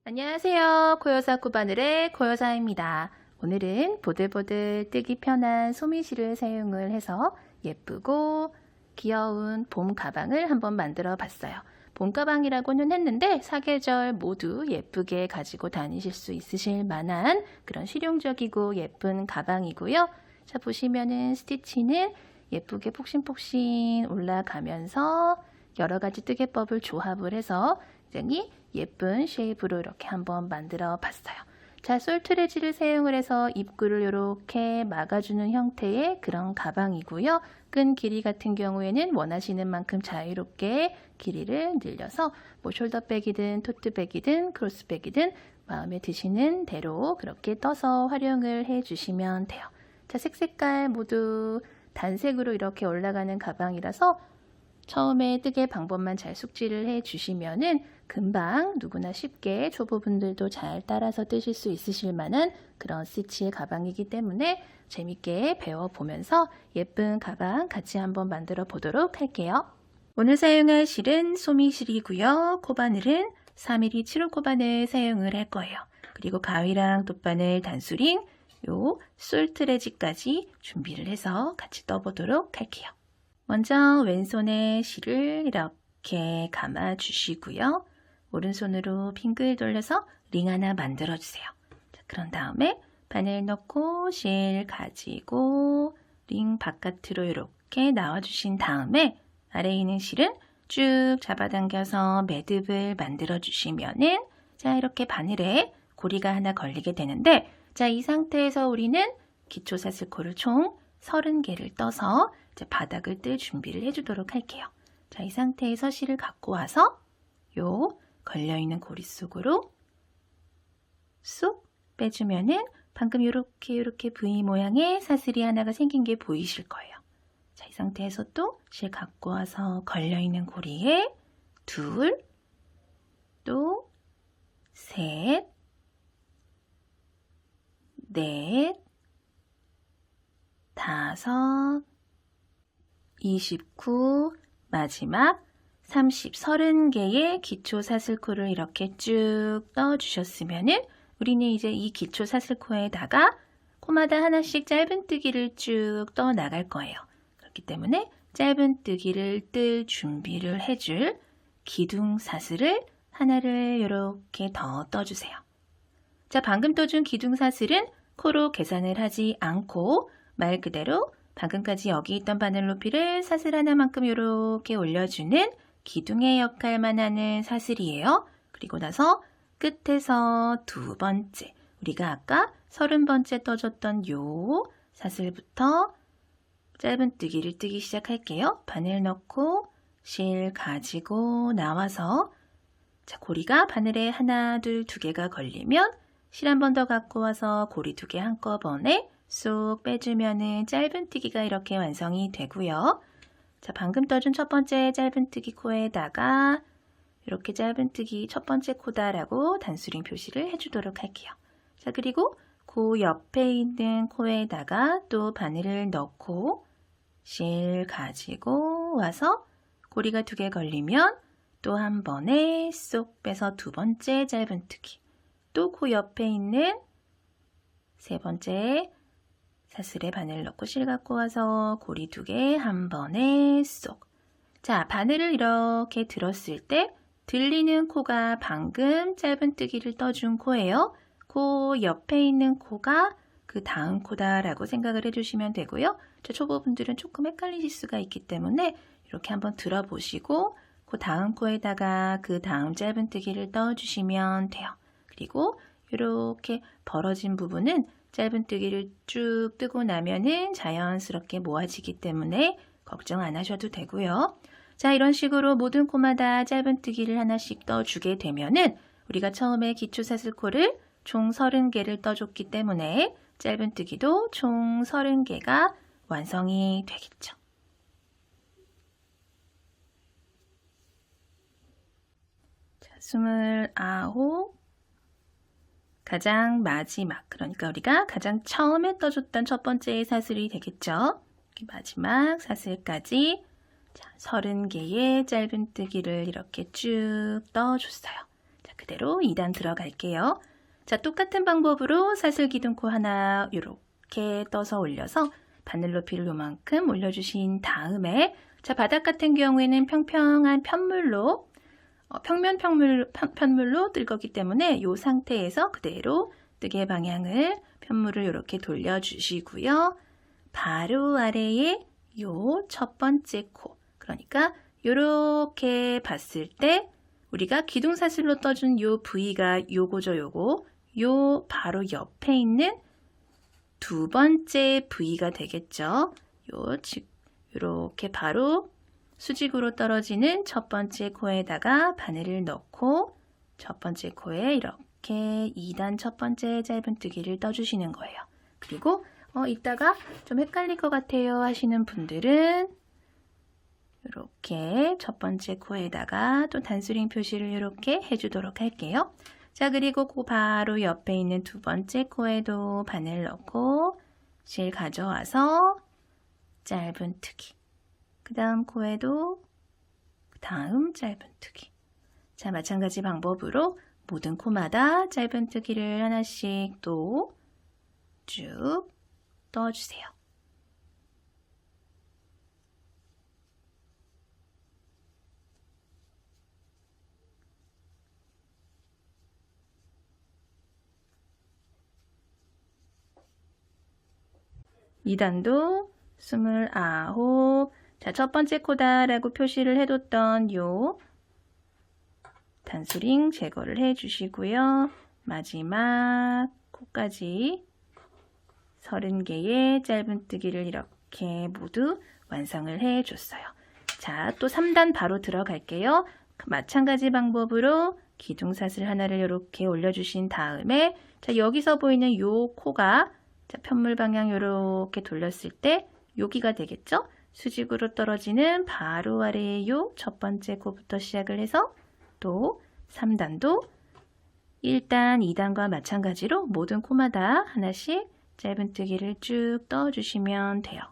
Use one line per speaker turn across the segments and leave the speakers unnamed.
안녕하세요. 고요사 코바늘의 고요사입니다. 오늘은 보들보들 뜨기 편한 소미실을 사용을 해서 예쁘고 귀여운 봄 가방을 한번 만들어 봤어요. 봄 가방이라고는 했는데 사계절 모두 예쁘게 가지고 다니실 수 있으실 만한 그런 실용적이고 예쁜 가방이고요. 자, 보시면은 스티치는 예쁘게 폭신폭신 올라가면서 여러 가지 뜨개법을 조합을 해서 굉장히 예쁜 쉐입으로 이렇게 한번 만들어 봤어요. 자, 솔트레지를 사용을 해서 입구를 이렇게 막아주는 형태의 그런 가방이고요. 끈 길이 같은 경우에는 원하시는 만큼 자유롭게 길이를 늘려서 뭐 숄더백이든 토트백이든 크로스백이든 마음에 드시는 대로 그렇게 떠서 활용을 해주시면 돼요. 자, 색깔 모두 단색으로 이렇게 올라가는 가방이라서 처음에 뜨개 방법만 잘 숙지를 해 주시면은 금방 누구나 쉽게 초보분들도 잘 따라서 뜨실 수 있으실 만한 그런 스티치의 가방이기 때문에 재밌게 배워보면서 예쁜 가방 같이 한번 만들어 보도록 할게요. 오늘 사용할 실은 소미실이고요. 코바늘은 4mm 7호 코바늘 사용을 할 거예요. 그리고 가위랑 돗바늘, 단수링, 요 솔트레지까지 준비를 해서 같이 떠보도록 할게요. 먼저 왼손에 실을 이렇게 감아 주시고요. 오른손으로 빙글 돌려서 링 하나 만들어 주세요. 자, 그런 다음에 바늘 넣고 실 가지고 링 바깥으로 이렇게 나와 주신 다음에 아래에 있는 실은 쭉 잡아당겨서 매듭을 만들어 주시면은 자, 이렇게 바늘에 고리가 하나 걸리게 되는데 자, 이 상태에서 우리는 기초 사슬코를 총 30개를 떠서 이제 바닥을 뜰 준비를 해주도록 할게요. 자, 이 상태에서 실을 갖고 와서 요 걸려있는 고리 속으로 쏙 빼주면은 방금 이렇게 V 모양의 사슬이 하나가 생긴 게 보이실 거예요. 자, 이 상태에서 또 실 갖고 와서 걸려있는 고리에 둘, 또 셋, 넷, 다섯, 29, 마지막 30, 30개의 기초 사슬코를 이렇게 쭉 떠주셨으면은 우리는 이제 이 기초 사슬코에다가 코마다 하나씩 짧은뜨기를 쭉 떠 나갈 거예요. 그렇기 때문에 짧은뜨기를 뜰 준비를 해줄 기둥 사슬을 하나를 이렇게 더 떠주세요. 자, 방금 떠준 기둥 사슬은 코로 계산을 하지 않고 말 그대로 방금까지 여기 있던 바늘 높이를 사슬 하나만큼 이렇게 올려주는 기둥의 역할만 하는 사슬이에요. 그리고 나서 끝에서 두 번째, 우리가 아까 30번째 떠줬던 요 사슬부터 짧은뜨기를 뜨기 시작할게요. 바늘 넣고 실 가지고 나와서 자, 고리가 바늘에 하나, 둘, 두 개가 걸리면 실 한 번 더 갖고 와서 고리 두 개 한꺼번에 쏙 빼주면은 짧은뜨기가 이렇게 완성이 되고요. 자, 방금 떠준 첫 번째 짧은뜨기 코에다가 이렇게 짧은뜨기 첫 번째 코다라고 단수링 표시를 해주도록 할게요. 자, 그리고 그 옆에 있는 코에다가 또 바늘을 넣고 실 가지고 와서 고리가 두 개 걸리면 또 한 번에 쏙 빼서 두 번째 짧은뜨기 또 그 옆에 있는 세 번째 사슬에 바늘 넣고 실 갖고 와서 고리 두 개 한 번에 쏙. 자, 바늘을 이렇게 들었을 때 들리는 코가 방금 짧은뜨기를 떠준 코예요. 그 옆에 있는 코가 그 다음 코다라고 생각을 해주시면 되고요. 저 초보분들은 조금 헷갈리실 수가 있기 때문에 이렇게 한번 들어보시고 그 다음 코에다가 그 다음 짧은뜨기를 떠주시면 돼요. 그리고 이렇게 벌어진 부분은 짧은뜨기를 쭉 뜨고 나면은 자연스럽게 모아지기 때문에 걱정 안 하셔도 되고요. 자, 이런 식으로 모든 코마다 짧은뜨기를 하나씩 떠주게 되면은 우리가 처음에 기초사슬코를 총 30개를 떠줬기 때문에 짧은뜨기도 총 30개가 완성이 되겠죠. 자, 29 가장 마지막, 그러니까 우리가 가장 처음에 떠줬던 첫 번째 사슬이 되겠죠. 마지막 사슬까지 자, 30개의 짧은뜨기를 이렇게 쭉 떠줬어요. 자, 그 그대로 2단 들어갈게요. 자, 똑같은 방법으로 사슬 기둥코 하나 이렇게 떠서 올려서 바늘 높이를 요만큼 올려주신 다음에 자, 바닥 같은 경우에는 평평한 편물로 편물로 뜰 거기 때문에 이 상태에서 그대로 뜨개 방향을 편물을 이렇게 돌려주시고요. 바로 아래에 요 첫 번째 코, 그러니까 이렇게 봤을 때 우리가 기둥사슬로 떠준 요 부위가 요거죠, 요 바로 옆에 있는 두 번째 부위가 되겠죠. 요렇게 바로 수직으로 떨어지는 첫 번째 코에다가 바늘을 넣고 첫 번째 코에 이렇게 2단 첫 번째 짧은뜨기를 떠주시는 거예요. 그리고 이따가 좀 헷갈릴 것 같아요 하시는 분들은 이렇게 첫 번째 코에다가 또 단수링 표시를 이렇게 해주도록 할게요. 자, 그리고 그 바로 옆에 있는 두 번째 코에도 바늘 넣고 실 가져와서 짧은뜨기, 그 다음 코에도 그 다음 짧은뜨기. 자, 마찬가지 방법으로 모든 코마다 짧은뜨기를 하나씩 또 쭉 떠주세요. 이 단도 29. 자, 첫 번째 코다라고 표시를 해뒀던 요 단수링 제거를 해주시고요. 마지막 코까지 30개의 짧은뜨기를 이렇게 모두 완성을 해줬어요. 자, 또 3단 바로 들어갈게요. 마찬가지 방법으로 기둥사슬 하나를 이렇게 올려주신 다음에 자, 여기서 보이는 요 코가 자, 편물 방향 이렇게 돌렸을 때 여기가 되겠죠? 수직으로 떨어지는 바로 아래에 요 첫 번째 코부터 시작을 해서 또 3단도 1단, 2단과 마찬가지로 모든 코마다 하나씩 짧은뜨기를 쭉 떠주시면 돼요.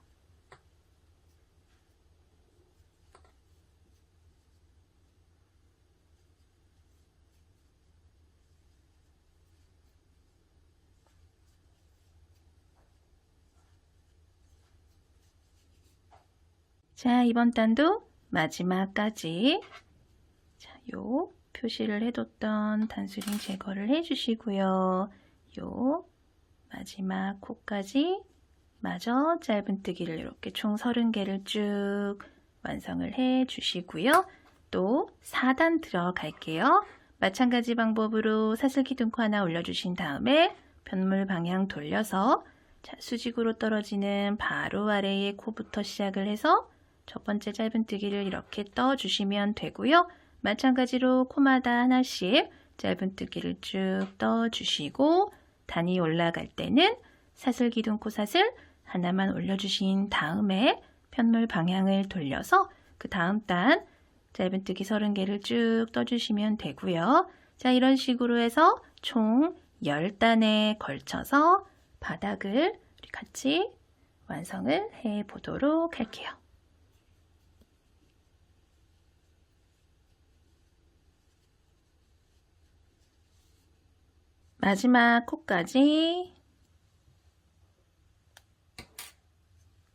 자, 이번 단도 마지막까지 자, 요 표시를 해뒀던 단수링 제거를 해주시고요. 요 마지막 코까지 마저 짧은뜨기를 이렇게 총 30개를 쭉 완성을 해주시고요. 또 4단 들어갈게요. 마찬가지 방법으로 사슬기둥코 하나 올려주신 다음에 편물 방향 돌려서 자, 수직으로 떨어지는 바로 아래의 코부터 시작을 해서 첫 번째 짧은뜨기를 이렇게 떠주시면 되고요. 마찬가지로 코마다 하나씩 짧은뜨기를 쭉 떠주시고 단이 올라갈 때는 사슬기둥코 사슬 하나만 올려주신 다음에 편물 방향을 돌려서 그 다음 단 짧은뜨기 30개를 쭉 떠주시면 되고요. 자, 이런 식으로 해서 총 10단에 걸쳐서 바닥을 우리 같이 완성을 해 보도록 할게요. 마지막 코까지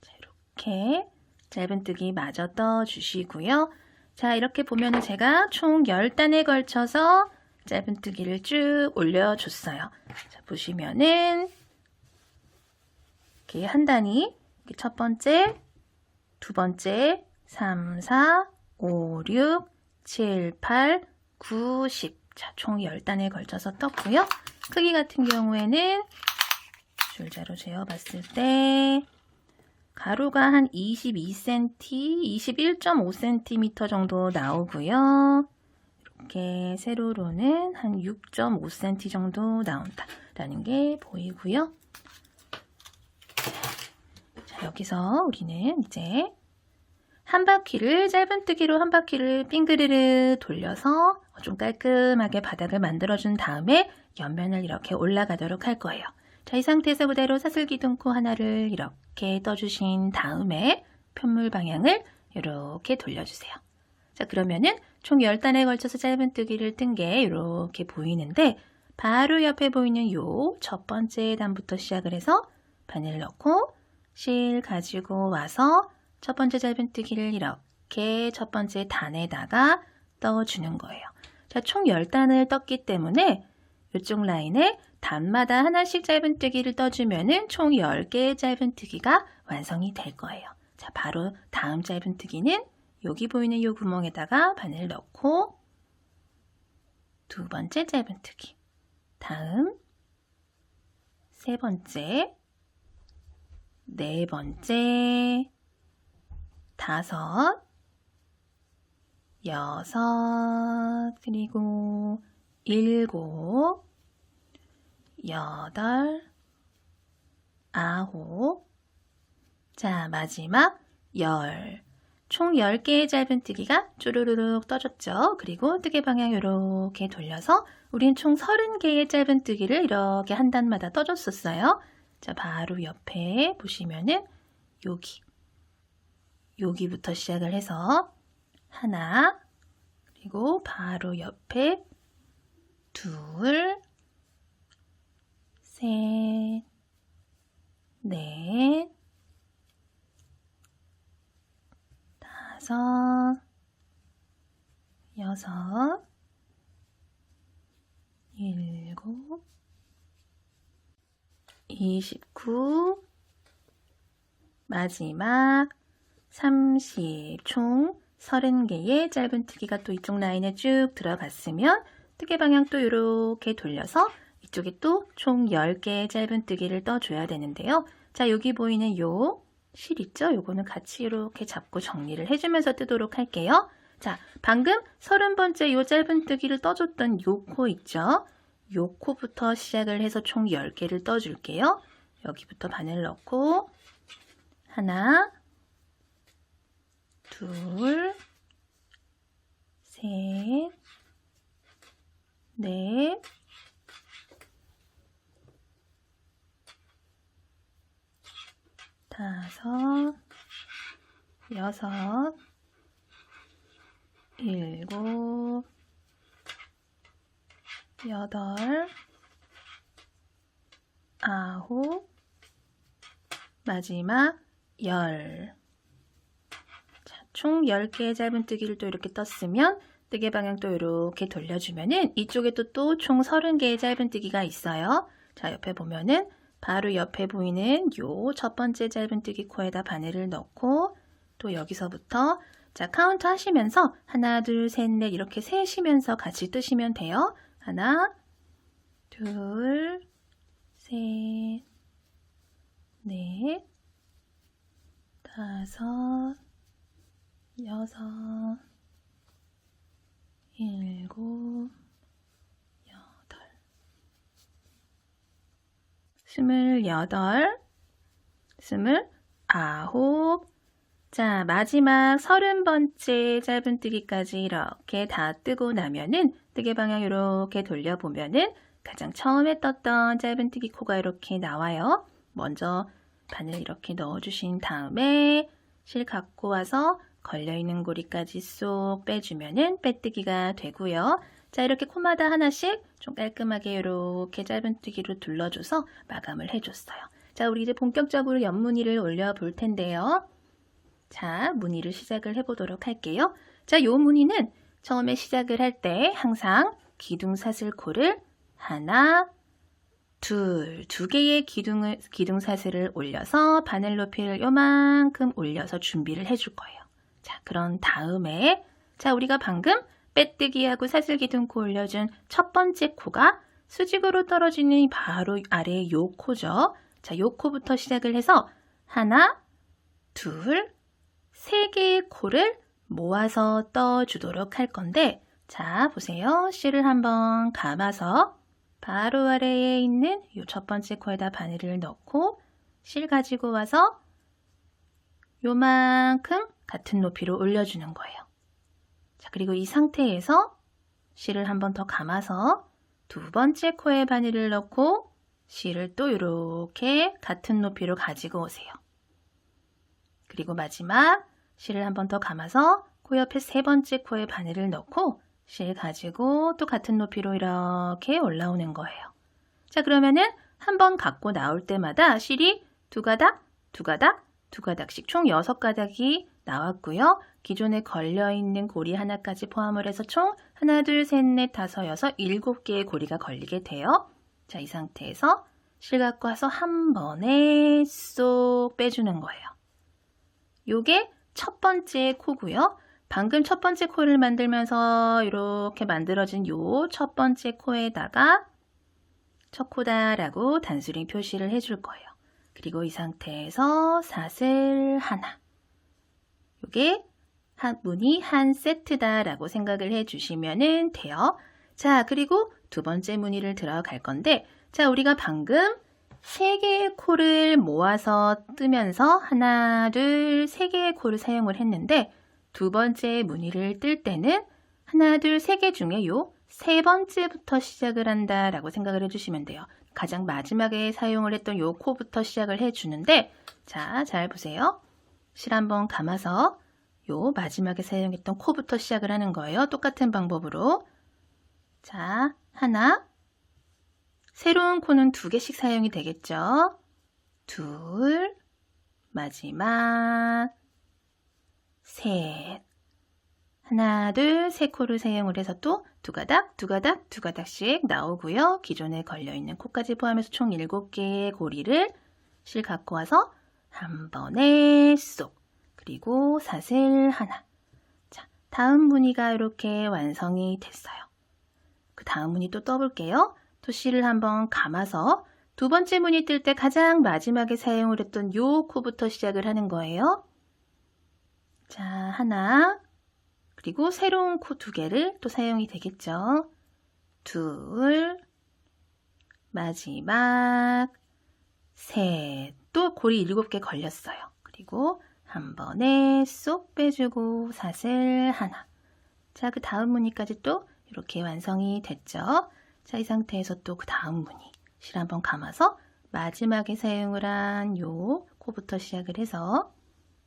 자, 이렇게 짧은뜨기 마저 떠주시고요. 자, 이렇게 보면 제가 총 10단에 걸쳐서 짧은뜨기를 쭉 올려줬어요. 자, 보시면은 이렇게 한 단이 이렇게 첫 번째, 두 번째, 3, 4, 5, 6, 7, 8, 9, 10. 자, 총 10단에 걸쳐서 떴고요. 크기 같은 경우에는 줄자로 재어봤을 때 가로가 한 22cm, 21.5cm 정도 나오고요. 이렇게 세로로는 한 6.5cm 정도 나온다라는 게 보이고요. 자, 여기서 우리는 이제 한 바퀴를 짧은뜨기로 한 바퀴를 빙그르르 돌려서 좀 깔끔하게 바닥을 만들어준 다음에 옆면을 이렇게 올라가도록 할 거예요. 자, 이 상태에서 그대로 사슬기둥코 하나를 이렇게 떠주신 다음에 편물 방향을 이렇게 돌려주세요. 자, 그러면은 총 10단에 걸쳐서 짧은뜨기를 뜬 게 이렇게 보이는데 바로 옆에 보이는 요 첫 번째 단부터 시작을 해서 바늘 넣고 실 가지고 와서 첫 번째 짧은뜨기를 이렇게 첫 번째 단에다가 떠주는 거예요. 자, 총 10단을 떴기 때문에 이쪽 라인에 단마다 하나씩 짧은뜨기를 떠주면은 총 10개의 짧은뜨기가 완성이 될 거예요. 자, 바로 다음 짧은뜨기는 여기 보이는 이 구멍에다가 바늘 넣고 두 번째 짧은뜨기, 다음 세 번째, 네 번째, 다섯, 여섯, 그리고 일곱, 여덟, 아홉, 자, 마지막 열. 총 10개의 짧은뜨기가 쪼르르륵 떠졌죠. 그리고 뜨개 방향 이렇게 돌려서 우린 총 30개의 짧은뜨기를 이렇게 한 단마다 떠줬었어요. 자, 바로 옆에 보시면은 여기부터 시작을 해서 하나, 그리고 바로 옆에 둘, 셋, 넷, 다섯, 여섯, 일곱, 29, 마지막 30, 총 30개의 짧은뜨기가 또 이쪽 라인에 쭉 들어갔으면 뜨개 방향 또 이렇게 돌려서 이쪽에 또 총 10개의 짧은뜨기를 떠줘야 되는데요. 자, 여기 보이는 요 실 있죠? 요거는 같이 이렇게 잡고 정리를 해주면서 뜨도록 할게요. 자, 방금 30번째 요 짧은뜨기를 떠줬던 요 코 있죠? 요 코부터 시작을 해서 총 10개를 떠줄게요. 여기부터 바늘 넣고 하나, 둘, 셋, 넷, 다섯, 여섯, 일곱, 여덟, 아홉, 마지막 열. 자, 총 10개의 짧은뜨기를 또 이렇게 떴으면 뜨개 방향 또 이렇게 돌려주면은 이쪽에 또 총 30개의 짧은뜨기가 있어요. 자, 옆에 보면은 바로 옆에 보이는 요 첫 번째 짧은뜨기 코에다 바늘을 넣고 또 여기서부터 자, 카운트 하시면서 하나, 둘, 셋, 넷 이렇게 세시면서 같이 뜨시면 돼요. 하나, 둘, 셋, 넷, 다섯, 여섯, 일곱, 여덟, 28, 29. 자, 마지막 30번째 짧은뜨기까지 이렇게 다 뜨고 나면은 뜨개 방향 이렇게 돌려보면은 가장 처음에 떴던 짧은뜨기 코가 이렇게 나와요. 먼저 바늘 이렇게 넣어주신 다음에 실 갖고 와서 걸려있는 고리까지 쏙 빼주면은 빼뜨기가 되고요. 자, 이렇게 코마다 하나씩 좀 깔끔하게 이렇게 짧은뜨기로 둘러줘서 마감을 해줬어요. 자, 우리 이제 본격적으로 옆무늬를 올려볼 텐데요. 자, 무늬를 시작을 해보도록 할게요. 자, 요 무늬는 처음에 시작을 할 때 항상 기둥사슬코를 하나, 두 개의 기둥사슬을 올려서 바늘 높이를 요만큼 올려서 준비를 해줄 거예요. 자, 그런 다음에 자, 우리가 방금 빼뜨기하고 사슬기둥코 올려준 첫 번째 코가 수직으로 떨어지는 바로 아래의 요 코죠. 자, 요 코부터 시작을 해서 하나, 둘, 세 개의 코를 모아서 떠주도록 할 건데 자, 보세요. 실을 한번 감아서 바로 아래에 있는 이 첫 번째 코에다 바늘을 넣고 실 가지고 와서 요만큼 같은 높이로 올려주는 거예요. 자, 그리고 이 상태에서 실을 한번 더 감아서 두 번째 코에 바늘을 넣고 실을 또 이렇게 같은 높이로 가지고 오세요. 그리고 마지막 실을 한번 더 감아서 코 옆에 세 번째 코에 바늘을 넣고 실 가지고 또 같은 높이로 이렇게 올라오는 거예요. 자, 그러면은 한 번 갖고 나올 때마다 실이 두 가닥, 두 가닥, 두 가닥씩 총 6가닥이 나왔고요. 기존에 걸려있는 고리 하나까지 포함을 해서 총 하나, 둘, 셋, 넷, 다섯, 여섯, 7개의 고리가 걸리게 돼요. 자, 이 상태에서 실 갖고 와서 한 번에 쏙 빼주는 거예요. 요게 첫 번째 코고요. 방금 첫 번째 코를 만들면서 이렇게 만들어진 요 첫 번째 코에다가 첫 코다라고 단수링 표시를 해줄 거예요. 그리고 이 상태에서 사슬 하나. 요게 무늬 한 세트다라고 생각을 해주시면 돼요. 자, 그리고 두 번째 무늬를 들어갈 건데, 자, 우리가 방금 3개의 코를 모아서 뜨면서 하나, 둘, 3개의 코를 사용을 했는데, 두 번째 무늬를 뜰 때는 하나, 둘, 3개 중에 요 세 번째부터 시작을 한다라고 생각을 해주시면 돼요. 가장 마지막에 사용을 했던 요 코부터 시작을 해주는데, 자, 잘 보세요. 실 한번 감아서 요 마지막에 사용했던 코부터 시작을 하는 거예요. 똑같은 방법으로. 자, 하나. 새로운 코는 2개씩 사용이 되겠죠. 둘. 마지막. 셋. 하나, 둘, 세 코를 사용을 해서 또 두 가닥, 두 가닥, 두 가닥씩 나오고요. 기존에 걸려있는 코까지 포함해서 총 7개의 고리를 실 갖고 와서 한 번에 쏙. 그리고 사슬 하나. 자, 다음 무늬가 이렇게 완성이 됐어요. 그 다음 무늬 또 떠볼게요. 또 실을 한번 감아서 두 번째 무늬 뜰 때 가장 마지막에 사용을 했던 요 코부터 시작을 하는 거예요. 자, 하나. 그리고 새로운 코 2개를 또 사용이 되겠죠. 둘. 마지막. 셋. 또 고리 7개 걸렸어요. 그리고 한 번에 쏙 빼주고 사슬 하나. 자, 그 다음 무늬까지 또 이렇게 완성이 됐죠. 자, 이 상태에서 또 그 다음 무늬 실 한번 감아서 마지막에 사용을 한 요 코부터 시작을 해서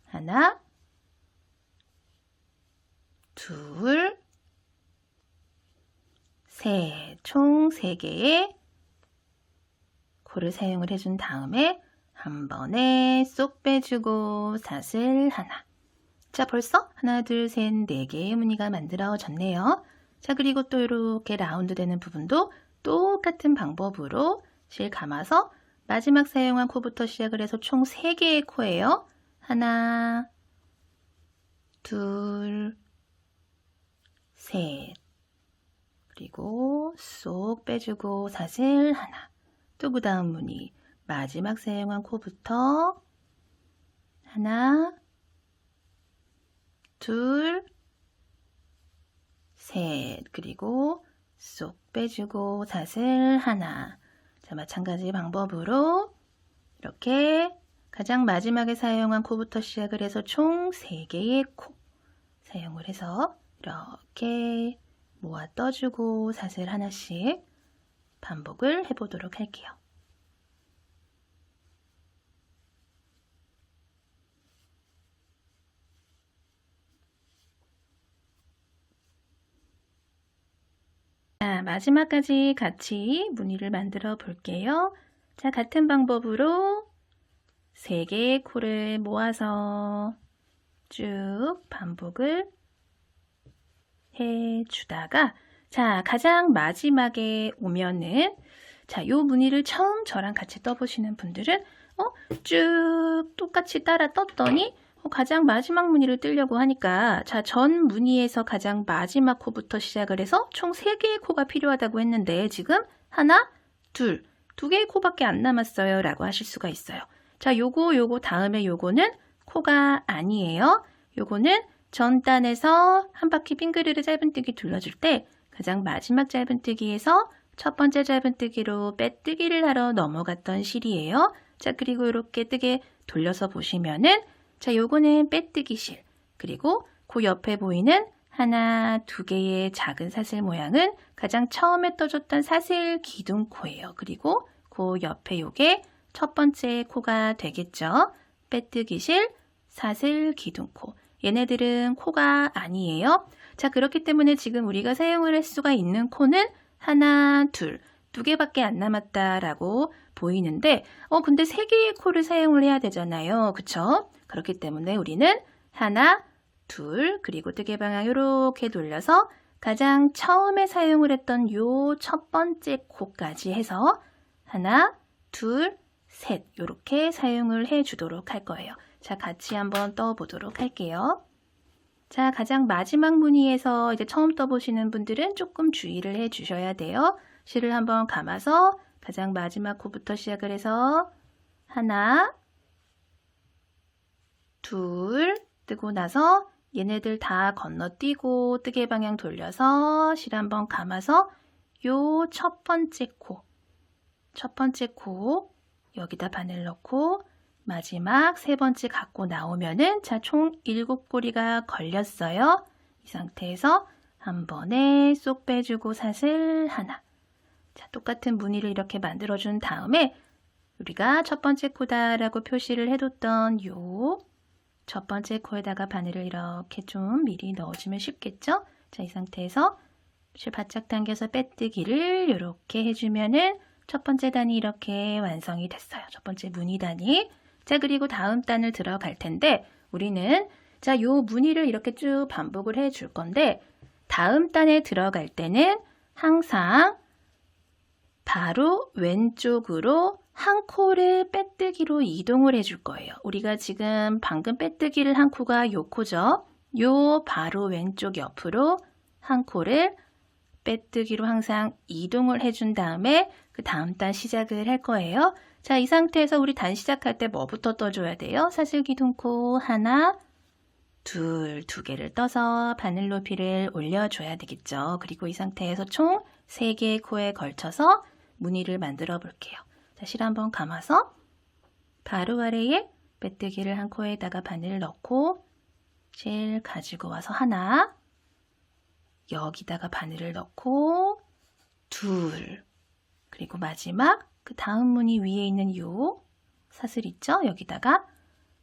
하나, 둘, 셋, 총 3개의 코를 사용을 해준 다음에 한 번에 쏙 빼주고 사슬 하나. 자, 벌써 하나, 둘, 셋, 4개의 무늬가 만들어졌네요. 자, 그리고 또 이렇게 라운드 되는 부분도 똑같은 방법으로 실 감아서 마지막 사용한 코부터 시작을 해서 총 3개의 코예요. 하나, 둘, 셋. 그리고 쏙 빼주고 사슬 하나. 또 그 다음 무늬 마지막 사용한 코부터 하나, 둘, 셋. 그리고 쏙 빼주고 사슬 하나. 자, 마찬가지 방법으로 이렇게 가장 마지막에 사용한 코부터 시작을 해서 총 3개의 코 사용을 해서 이렇게 모아 떠주고 사슬 하나씩 반복을 해보도록 할게요. 자, 마지막까지 같이 무늬를 만들어 볼게요. 자, 같은 방법으로 3개의 코를 모아서 쭉 반복을 해주다가 자, 가장 마지막에 오면은 자, 요 무늬를 처음 저랑 같이 떠보시는 분들은 쭉 똑같이 따라 떴더니 가장 마지막 무늬를 뜨려고 하니까 자, 전 무늬에서 가장 마지막 코부터 시작을 해서 총 3개의 코가 필요하다고 했는데 지금 하나, 둘, 2개의 코밖에 안 남았어요 라고 하실 수가 있어요. 자, 요거 다음에 요거는 코가 아니에요. 요거는 전 단에서 한 바퀴 빙그르르 짧은뜨기 둘러줄 때 가장 마지막 짧은뜨기에서 첫 번째 짧은뜨기로 빼뜨기를 하러 넘어갔던 실이에요. 자, 그리고 이렇게 뜨게 돌려서 보시면은 자, 요거는 빼뜨기 실. 그리고 그 옆에 보이는 하나, 2개의 작은 사슬 모양은 가장 처음에 떠줬던 사슬 기둥코예요. 그리고 그 옆에 요게 첫 번째 코가 되겠죠. 빼뜨기 실, 사슬 기둥코. 얘네들은 코가 아니에요. 자, 그렇기 때문에 지금 우리가 사용을 할 수가 있는 코는 하나, 둘, 두 개밖에 안 남았다라고 보이는데, 근데 세 개의 코를 사용을 해야 되잖아요. 그쵸? 그렇기 때문에 우리는 하나, 둘, 그리고 뜨개 방향 이렇게 돌려서 가장 처음에 사용을 했던 요 첫 번째 코까지 해서 하나, 둘, 셋 이렇게 사용을 해 주도록 할 거예요. 자, 같이 한번 떠보도록 할게요. 자, 가장 마지막 무늬에서 이제 처음 떠보시는 분들은 조금 주의를 해 주셔야 돼요. 실을 한번 감아서 가장 마지막 코부터 시작을 해서 하나, 둘, 뜨고 나서 얘네들 다 건너뛰고 뜨개 방향 돌려서 실 한번 감아서 요 첫 번째 코 여기다 바늘 넣고 마지막 세 번째 갖고 나오면은 자, 총 7꼬리가 걸렸어요. 이 상태에서 한 번에 쏙 빼주고 사슬 하나. 자, 똑같은 무늬를 이렇게 만들어준 다음에 우리가 첫 번째 코다라고 표시를 해뒀던 요 첫 번째 코에다가 바늘을 이렇게 좀 미리 넣어주면 쉽겠죠? 자, 이 상태에서 실 바짝 당겨서 빼뜨기를 이렇게 해주면은 첫 번째 단이 이렇게 완성이 됐어요. 첫 번째 무늬 단이. 자, 그리고 다음 단을 들어갈 텐데 우리는 자, 요 무늬를 이렇게 쭉 반복을 해줄 건데 다음 단에 들어갈 때는 항상 바로 왼쪽으로 한 코를 빼뜨기로 이동을 해줄 거예요. 우리가 지금 방금 빼뜨기를 한 코가 요 코죠. 요 바로 왼쪽 옆으로 한 코를 빼뜨기로 항상 이동을 해준 다음에 그 다음 단 시작을 할 거예요. 자, 이 상태에서 우리 단 시작할 때 뭐부터 떠줘야 돼요? 사슬 기둥코 하나, 둘, 두 개를 떠서 바늘 높이를 올려줘야 되겠죠. 그리고 이 상태에서 총 3개의 코에 걸쳐서 무늬를 만들어 볼게요. 자, 실 한번 감아서 바로 아래에 빼뜨기를 한 코에다가 바늘을 넣고 실 가지고 와서 하나, 여기다가 바늘을 넣고 둘, 그리고 마지막 그 다음 무늬 위에 있는 요 사슬 있죠? 여기다가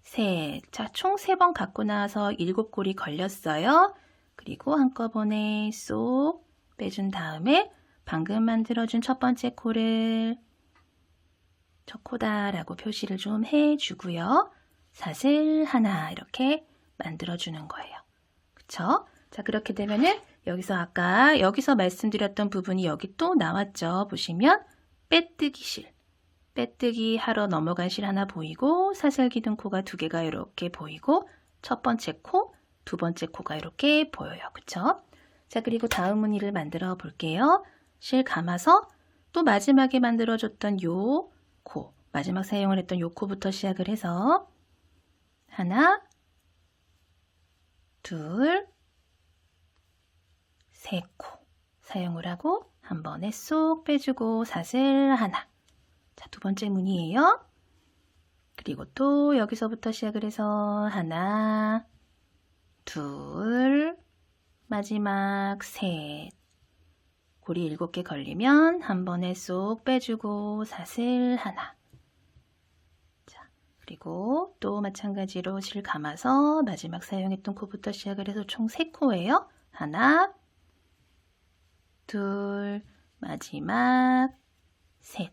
셋. 자, 총 3번 갖고 나와서 7꼬리 걸렸어요. 그리고 한꺼번에 쏙 빼준 다음에 방금 만들어준 첫 번째 코를 첫 코다라고 표시를 좀 해주고요. 사슬 하나 이렇게 만들어주는 거예요. 그쵸? 자, 그렇게 되면은 여기서 말씀드렸던 부분이 여기 또 나왔죠. 보시면 빼뜨기 실. 빼뜨기 하러 넘어간 실 하나 보이고 사슬 기둥코가 2개가 이렇게 보이고 첫 번째 코, 두 번째 코가 이렇게 보여요. 그쵸? 자, 그리고 다음 무늬를 만들어 볼게요. 실 감아서 또 마지막에 만들어줬던 요 코, 마지막 사용을 했던 요 코부터 시작을 해서 하나, 둘, 세 코 사용을 하고 한 번에 쏙 빼주고 사슬 하나. 자, 두 번째 무늬예요. 그리고 또 여기서부터 시작을 해서 하나, 둘, 마지막 셋. 고리 7개 걸리면 한 번에 쏙 빼주고 사슬 하나. 자, 그리고 또 마찬가지로 실 감아서 마지막 사용했던 코부터 시작을 해서 총 3코예요. 하나, 둘, 마지막 셋.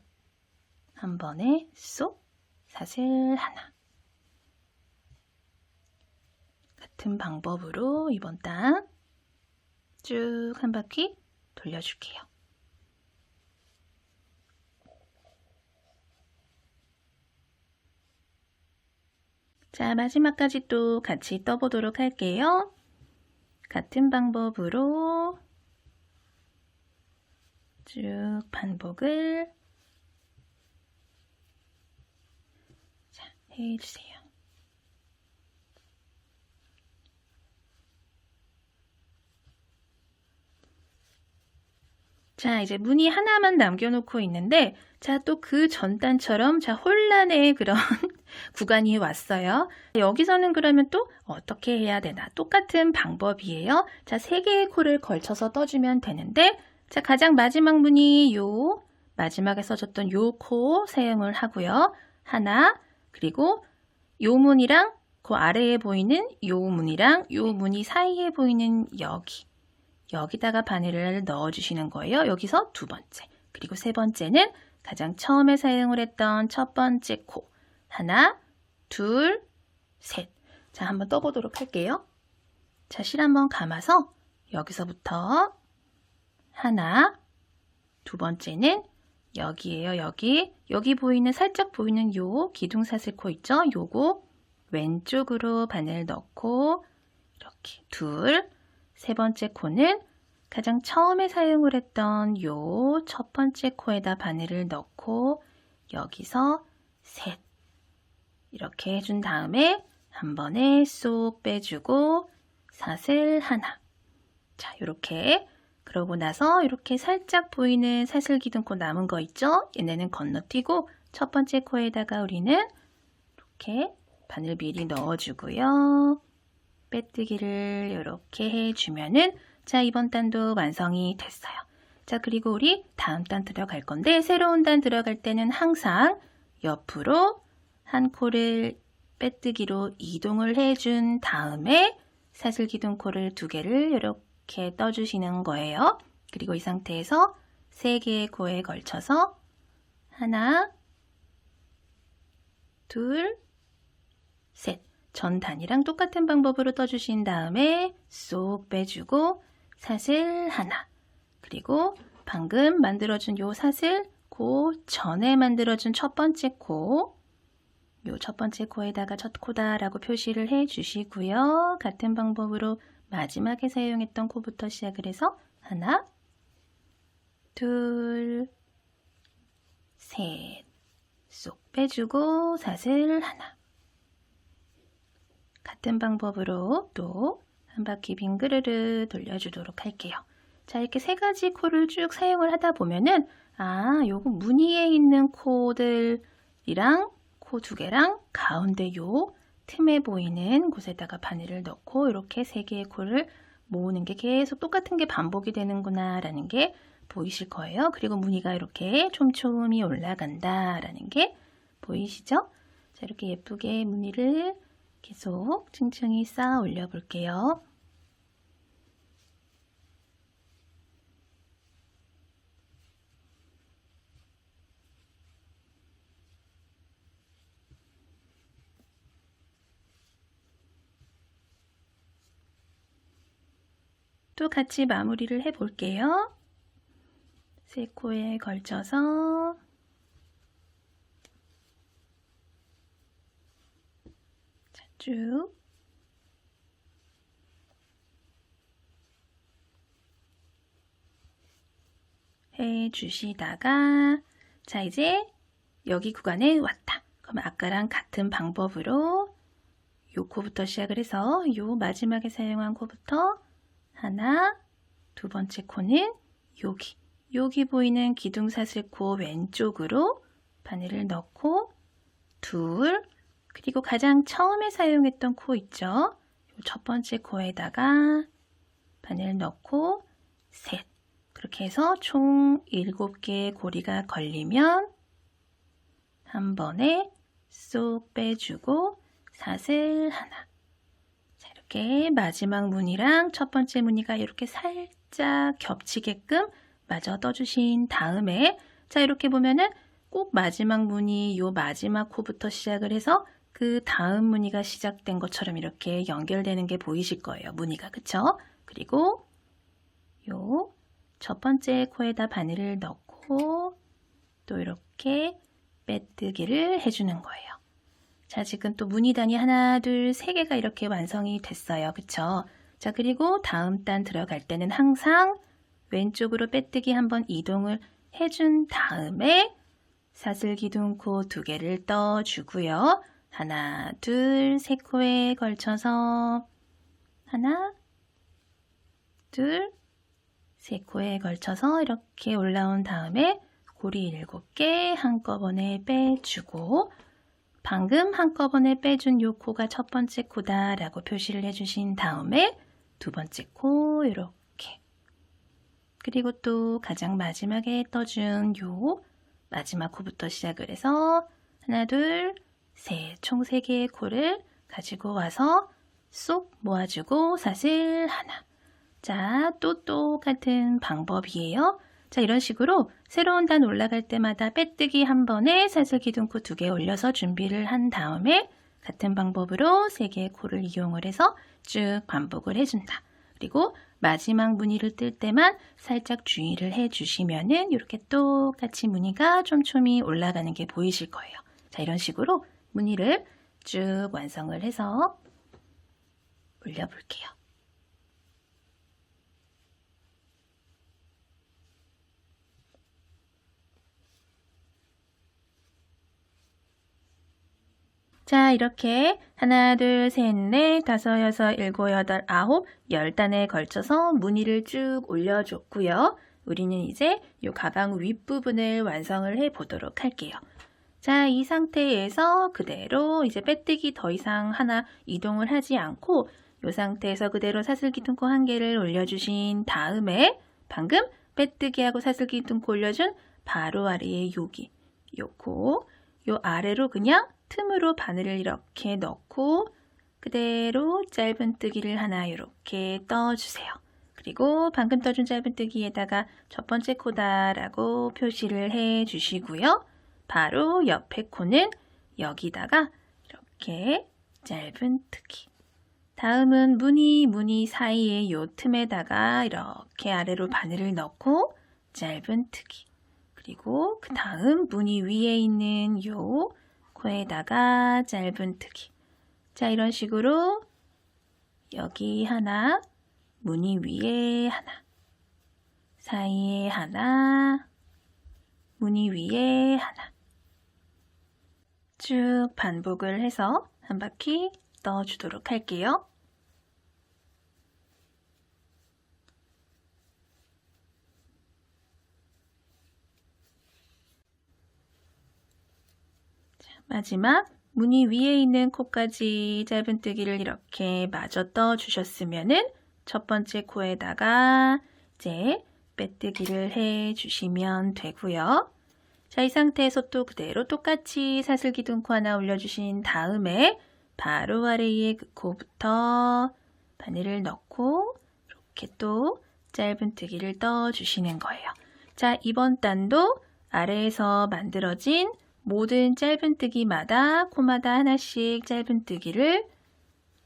한 번에 쏙 사슬 하나. 같은 방법으로 이번 단 쭉 한 바퀴 돌려줄게요. 자, 마지막까지 또 같이 떠보도록 할게요. 같은 방법으로 쭉 반복을 해주세요. 자, 이제 무늬 하나만 남겨놓고 있는데, 자, 또 그 전단처럼, 자, 혼란의 그런 구간이 왔어요. 여기서는 그러면 또 어떻게 해야 되나? 똑같은 방법이에요. 자, 3개의 코를 걸쳐서 떠주면 되는데, 자, 가장 마지막 무늬 요, 마지막에 써줬던 요 코 사용을 하고요. 하나, 그리고 요 무늬랑 그 아래에 보이는 요 무늬랑 요 무늬 사이에 보이는 여기다가 바늘을 넣어주시는 거예요. 여기서 두 번째. 그리고 세 번째는 가장 처음에 사용을 했던 첫 번째 코. 하나, 둘, 셋. 자, 한번 떠보도록 할게요. 자, 실 한번 감아서 여기서부터 하나, 두 번째는 여기에요. 여기 보이는 살짝 보이는 요 기둥사슬코 있죠? 요거 왼쪽으로 바늘 넣고 이렇게 둘, 세 번째 코는 가장 처음에 사용을 했던 요 첫 번째 코에다 바늘을 넣고 여기서 셋 이렇게 해준 다음에 한 번에 쏙 빼주고 사슬 하나. 자, 이렇게 그러고 나서 이렇게 살짝 보이는 사슬 기둥코 남은 거 있죠? 얘네는 건너뛰고 첫 번째 코에다가 우리는 이렇게 바늘 미리 넣어주고요. 빼뜨기를 이렇게 해주면은 자, 이번 단도 완성이 됐어요. 자, 그리고 우리 다음 단 들어갈 건데 새로운 단 들어갈 때는 항상 옆으로 한 코를 빼뜨기로 이동을 해준 다음에 사슬 기둥코를 두 개를 이렇게 떠주시는 거예요. 그리고 이 상태에서 세 개의 코에 걸쳐서 하나, 둘, 셋. 전 단이랑 똑같은 방법으로 떠주신 다음에 쏙 빼주고 사슬 하나. 그리고 방금 만들어준 요 사슬, 그 전에 만들어준 첫 번째 코, 요 첫 번째 코에다가 첫 코다라고 표시를 해주시고요. 같은 방법으로 마지막에 사용했던 코부터 시작을 해서 하나, 둘, 셋, 쏙 빼주고 사슬 하나. 같은 방법으로 또 한 바퀴 빙그르르 돌려주도록 할게요. 자, 이렇게 세 가지 코를 쭉 사용을 하다 보면은 요거 무늬에 있는 코들이랑 코 두 개랑 가운데 요 틈에 보이는 곳에다가 바늘을 넣고 이렇게 세 개의 코를 모으는 게 계속 똑같은 게 반복이 되는구나 라는 게 보이실 거예요. 그리고 무늬가 이렇게 촘촘히 올라간다 라는 게 보이시죠? 자, 이렇게 예쁘게 무늬를 계속 층층이 쌓아 올려 볼게요. 또 같이 마무리를 해 볼게요. 세 코에 걸쳐서 쭉 해 주시다가 자, 이제 여기 구간에 왔다. 그럼 아까랑 같은 방법으로 요 코부터 시작을 해서 요 마지막에 사용한 코부터 하나, 두 번째 코는 여기 보이는 기둥사슬코 왼쪽으로 바늘을 넣고 둘, 그리고 가장 처음에 사용했던 코 있죠? 요 첫 번째 코에다가 바늘 넣고 셋. 그렇게 해서 총 7개의 고리가 걸리면 한 번에 쏙 빼주고 사슬 하나. 자, 이렇게 마지막 무늬랑 첫 번째 무늬가 이렇게 살짝 겹치게끔 마저 떠주신 다음에 자, 이렇게 보면은 꼭 마지막 무늬 요 마지막 코부터 시작을 해서 그 다음 무늬가 시작된 것처럼 이렇게 연결되는 게 보이실 거예요. 무늬가. 그쵸? 그리고 요 첫 번째 코에다 바늘을 넣고 또 이렇게 빼뜨기를 해주는 거예요. 자, 지금 또 무늬단이 하나, 둘, 세 개가 이렇게 완성이 됐어요. 그쵸? 자, 그리고 다음 단 들어갈 때는 항상 왼쪽으로 빼뜨기 한번 이동을 해준 다음에 사슬 기둥코 두 개를 떠주고요. 하나, 둘, 세 코에 걸쳐서 하나, 둘, 세 코에 걸쳐서 이렇게 올라온 다음에 고리 7개 한꺼번에 빼주고 방금 한꺼번에 빼준 요 코가 첫 번째 코다 라고 표시를 해주신 다음에 두 번째 코 이렇게 그리고 또 가장 마지막에 떠준 요 마지막 코부터 시작을 해서 하나, 둘, 셋 총 3개의 코를 가지고 와서 쏙 모아주고 사슬 하나. 자, 또 똑같은 방법이에요. 자, 이런 식으로 새로운 단 올라갈 때마다 빼뜨기 한 번에 사슬 기둥코 2개 올려서 준비를 한 다음에 같은 방법으로 3개의 코를 이용을 해서 쭉 반복을 해준다. 그리고 마지막 무늬를 뜰 때만 살짝 주의를 해주시면은 이렇게 똑같이 무늬가 촘촘히 올라가는 게 보이실 거예요. 자, 이런 식으로 무늬를 쭉 완성을 해서 올려볼게요. 자, 이렇게 하나, 둘, 셋, 넷, 다섯, 여섯, 일곱, 여덟, 아홉, 10단에 걸쳐서 무늬를 쭉 올려줬고요. 우리는 이제 이 가방 윗부분을 완성을 해 보도록 할게요. 자, 이 상태에서 그대로 이제 빼뜨기 더 이상 하나 이동을 하지 않고 이 상태에서 그대로 사슬기둥코 1개를 올려주신 다음에 방금 빼뜨기하고 사슬기둥코 올려준 바로 아래에 여기 요코 요 아래로 그냥 틈으로 바늘을 이렇게 넣고 그대로 짧은뜨기를 하나 이렇게 떠주세요. 그리고 방금 떠준 짧은뜨기에다가 첫 번째 코다라고 표시를 해 주시고요. 바로 옆에 코는 여기다가 이렇게 짧은뜨기. 다음은 무늬 사이에 요 틈에다가 이렇게 아래로 바늘을 넣고 짧은뜨기. 그리고 그 다음 무늬 위에 있는 요 코에다가 짧은뜨기. 자, 이런 식으로 여기 하나, 무늬 위에 하나, 사이에 하나, 무늬 위에 하나. 쭉 반복을 해서 한 바퀴 넣어주도록 할게요. 마지막 무늬 위에 있는 코까지 짧은뜨기를 이렇게 마저 떠주셨으면은 첫 번째 코에다가 이제 빼뜨기를 해 주시면 되고요. 자, 이 상태에서 또 그대로 똑같이 사슬기둥코 하나 올려주신 다음에 바로 아래에 그 코부터 바늘을 넣고 이렇게 또 짧은뜨기를 떠주시는 거예요. 자, 이번 단도 아래에서 만들어진 모든 짧은뜨기마다 코마다 하나씩 짧은뜨기를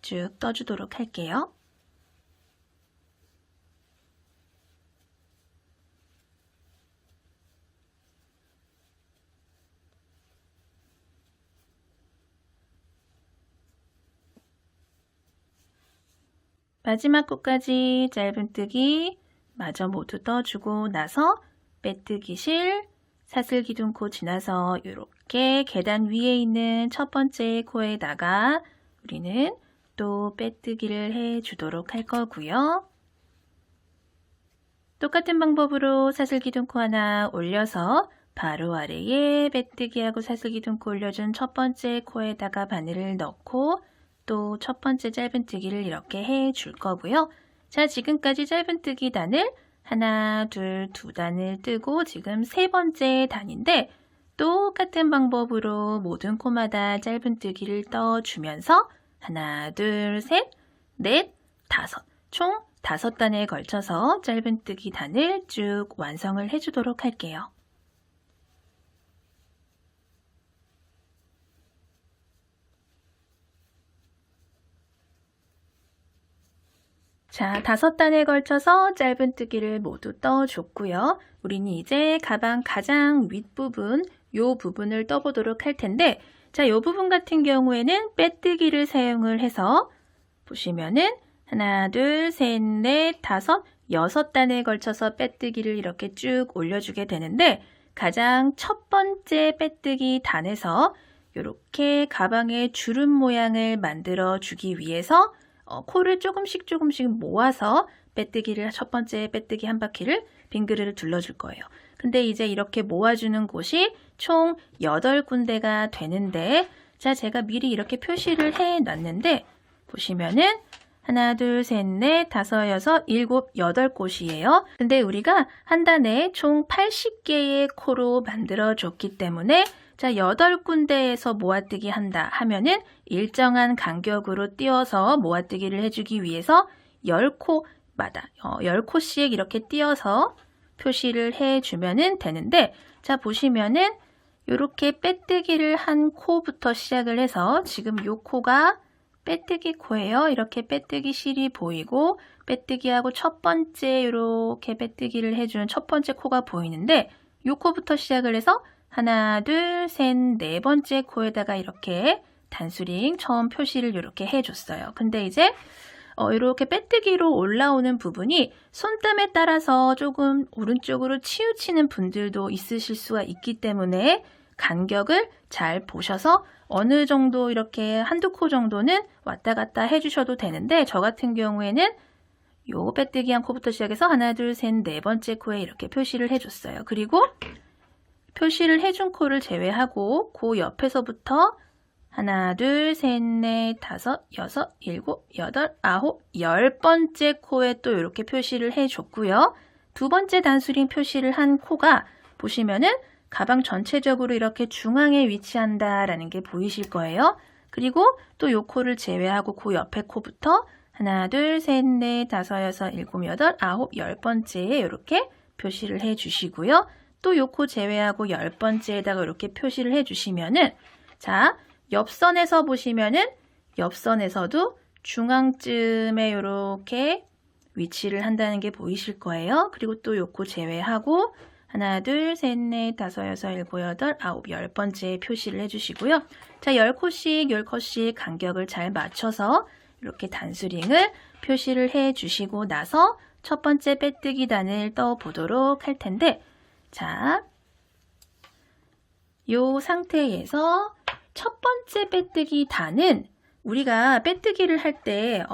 쭉 떠주도록 할게요. 마지막 코까지 짧은뜨기 마저 모두 떠주고 나서 빼뜨기실 사슬기둥코 지나서 이렇게 계단 위에 있는 첫 번째 코에다가 우리는 또 빼뜨기를 해 주도록 할 거고요. 똑같은 방법으로 사슬기둥코 하나 올려서 바로 아래에 빼뜨기하고 사슬기둥코 올려준 첫 번째 코에다가 바늘을 넣고 또 첫 번째 짧은뜨기를 이렇게 해 줄 거고요. 자, 지금까지 짧은뜨기 단을 하나, 둘, 2단을 뜨고 지금 3번째 단인데 똑같은 방법으로 모든 코마다 짧은뜨기를 떠주면서 하나, 둘, 셋, 넷, 다섯, 총 5단에 걸쳐서 짧은뜨기 단을 쭉 완성을 해주도록 할게요. 자, 5단에 걸쳐서 짧은뜨기를 모두 떠줬고요. 우리는 이제 가방 가장 윗부분, 요 부분을 떠보도록 할 텐데, 자, 요 부분 같은 경우에는 빼뜨기를 사용을 해서 보시면은 하나, 둘, 셋, 넷, 다섯, 6단에 걸쳐서 빼뜨기를 이렇게 쭉 올려주게 되는데, 가장 첫 번째 빼뜨기 단에서 이렇게 가방의 주름 모양을 만들어 주기 위해서 코를 조금씩 모아서 빼뜨기를 첫 번째 빼뜨기 한 바퀴를 빙그르르 둘러줄 거예요. 근데 이제 이렇게 모아주는 곳이 총 8군데가 되는데 자, 제가 미리 이렇게 표시를 해 놨는데 보시면은 하나, 둘, 셋, 넷, 다섯, 여섯, 일곱, 8곳이에요. 근데 우리가 한 단에 총 80개의 코로 만들어 줬기 때문에 자, 8군데에서 모아뜨기 한다 하면은 일정한 간격으로 띄어서 모아뜨기를 해주기 위해서 10코마다 10코씩 이렇게 띄어서 표시를 해주면은 되는데, 자, 보시면은 이렇게 빼뜨기를 한 코부터 시작을 해서 지금 요 코가 빼뜨기 코예요. 이렇게 빼뜨기 실이 보이고 빼뜨기하고 첫 번째 이렇게 빼뜨기를 해주는 첫 번째 코가 보이는데, 요 코부터 시작을 해서 하나, 둘, 셋, 네 번째 코에다가 이렇게 단수링 처음 표시를 이렇게 해줬어요. 근데 이제 이렇게 빼뜨기로 올라오는 부분이 손땀에 따라서 조금 오른쪽으로 치우치는 분들도 있으실 수가 있기 때문에 간격을 잘 보셔서 어느 정도 이렇게 한두 코 정도는 왔다 갔다 해주셔도 되는데, 저 같은 경우에는 요 빼뜨기 한 코부터 시작해서 하나, 둘, 셋, 네 번째 코에 이렇게 표시를 해줬어요. 그리고 표시를 해준 코를 제외하고 그 옆에서부터 하나, 둘, 셋, 넷, 다섯, 여섯, 일곱, 여덟, 아홉, 10번째 코에 또 이렇게 표시를 해줬고요. 두 번째 단수링 표시를 한 코가 보시면은 가방 전체적으로 이렇게 중앙에 위치한다라는 게 보이실 거예요. 그리고 또 요 코를 제외하고 그 옆에 코부터 하나, 둘, 셋, 넷, 다섯, 여섯, 일곱, 여덟, 아홉, 10번째에 이렇게 표시를 해주시고요. 또 요 코 제외하고 10번째에다가 이렇게 표시를 해주시면은, 자, 옆선에서 보시면은 옆선에서도 중앙쯤에 이렇게 위치를 한다는 게 보이실 거예요. 그리고 또 요 코 제외하고 하나, 둘, 셋, 넷, 다섯, 여섯, 일곱, 여덟, 아홉, 10번째 표시를 해주시고요. 자, 10코씩 10코씩 간격을 잘 맞춰서 이렇게 단수링을 표시를 해주시고 나서 첫 번째 빼뜨기 단을 떠보도록 할 텐데, 자, 요 상태에서 첫 번째 빼뜨기 단은 우리가 빼뜨기를 할 때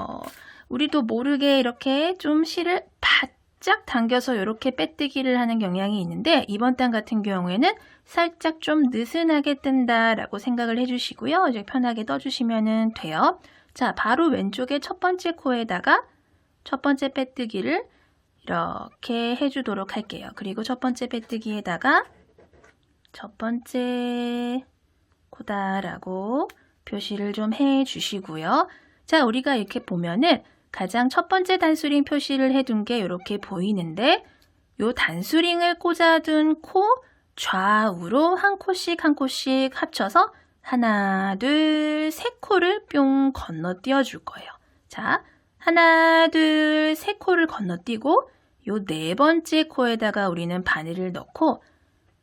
우리도 모르게 이렇게 좀 실을 바짝 당겨서 이렇게 빼뜨기를 하는 경향이 있는데, 이번 단 같은 경우에는 살짝 좀 느슨하게 뜬다라고 생각을 해주시고요. 이제 편하게 떠주시면 돼요. 자, 바로 왼쪽에 첫 번째 코에다가 첫 번째 빼뜨기를 이렇게 해주도록 할게요. 그리고 첫 번째 빼뜨기에다가 첫 번째 코다라고 표시를 좀 해주시고요. 자, 우리가 이렇게 보면은 가장 첫 번째 단수링 표시를 해둔 게 이렇게 보이는데, 요 단수링을 꽂아둔 코 좌우로 한 코씩 한 코씩 합쳐서 하나, 둘, 세 코를 뿅 건너뛰어 줄 거예요. 자, 하나, 둘, 세 코를 건너뛰고 요 네 번째 코에다가 우리는 바늘을 넣고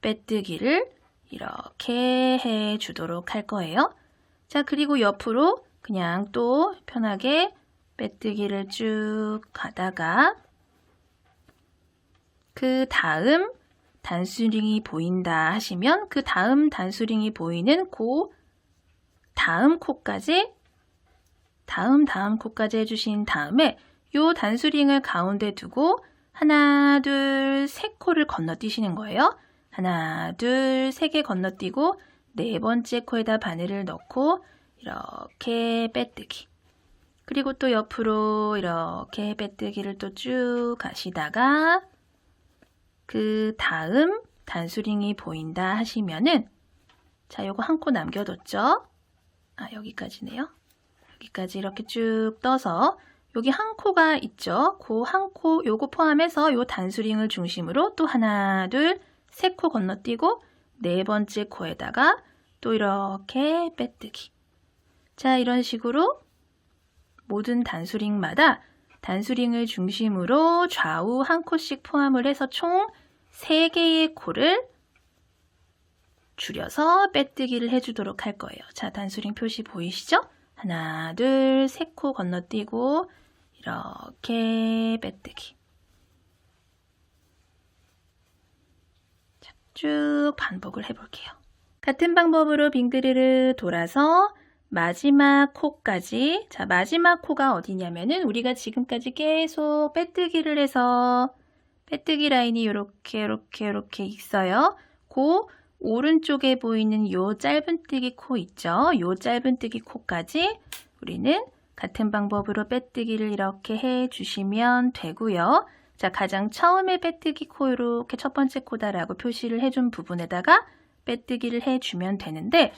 빼뜨기를 이렇게 해주도록 할 거예요. 자, 그리고 옆으로 그냥 또 편하게 빼뜨기를 쭉 가다가 그 다음 단수링이 보인다 하시면 그 다음 단수링이 보이는 그 다음 코까지 다음 코까지 해주신 다음에 요 단수링을 가운데 두고 하나, 둘, 세 코를 건너뛰시는 거예요. 하나, 둘, 세 개 건너뛰고 네 번째 코에다 바늘을 넣고 이렇게 빼뜨기. 그리고 또 옆으로 이렇게 빼뜨기를 또 쭉 가시다가 그 다음 단수링이 보인다 하시면은, 자, 요거 한 코 남겨뒀죠? 아, 여기까지네요. 여기까지 이렇게 쭉 떠서 여기 한 코가 있죠? 그 한 코, 요거 포함해서 요 단수링을 중심으로 또 하나, 둘, 세 코 건너뛰고 네 번째 코에다가 또 이렇게 빼뜨기. 자, 이런 식으로 모든 단수링마다 단수링을 중심으로 좌우 한 코씩 포함을 해서 총 3개의 코를 줄여서 빼뜨기를 해주도록 할 거예요. 자, 단수링 표시 보이시죠? 하나, 둘, 세 코 건너뛰고 이렇게 빼뜨기. 자, 쭉 반복을 해볼게요. 같은 방법으로 빙그르르 돌아서 마지막 코까지, 자, 마지막 코가 어디냐면은 우리가 지금까지 계속 빼뜨기를 해서 빼뜨기 라인이 이렇게 있어요. 그 오른쪽에 보이는 요 짧은뜨기 코 있죠? 요 짧은뜨기 코까지 우리는 같은 방법으로 빼뜨기를 이렇게 해주시면 되고요. 자, 가장 처음에 빼뜨기 코 이렇게 첫 번째 코다라고 표시를 해준 부분에다가 빼뜨기를 해주면 되는데,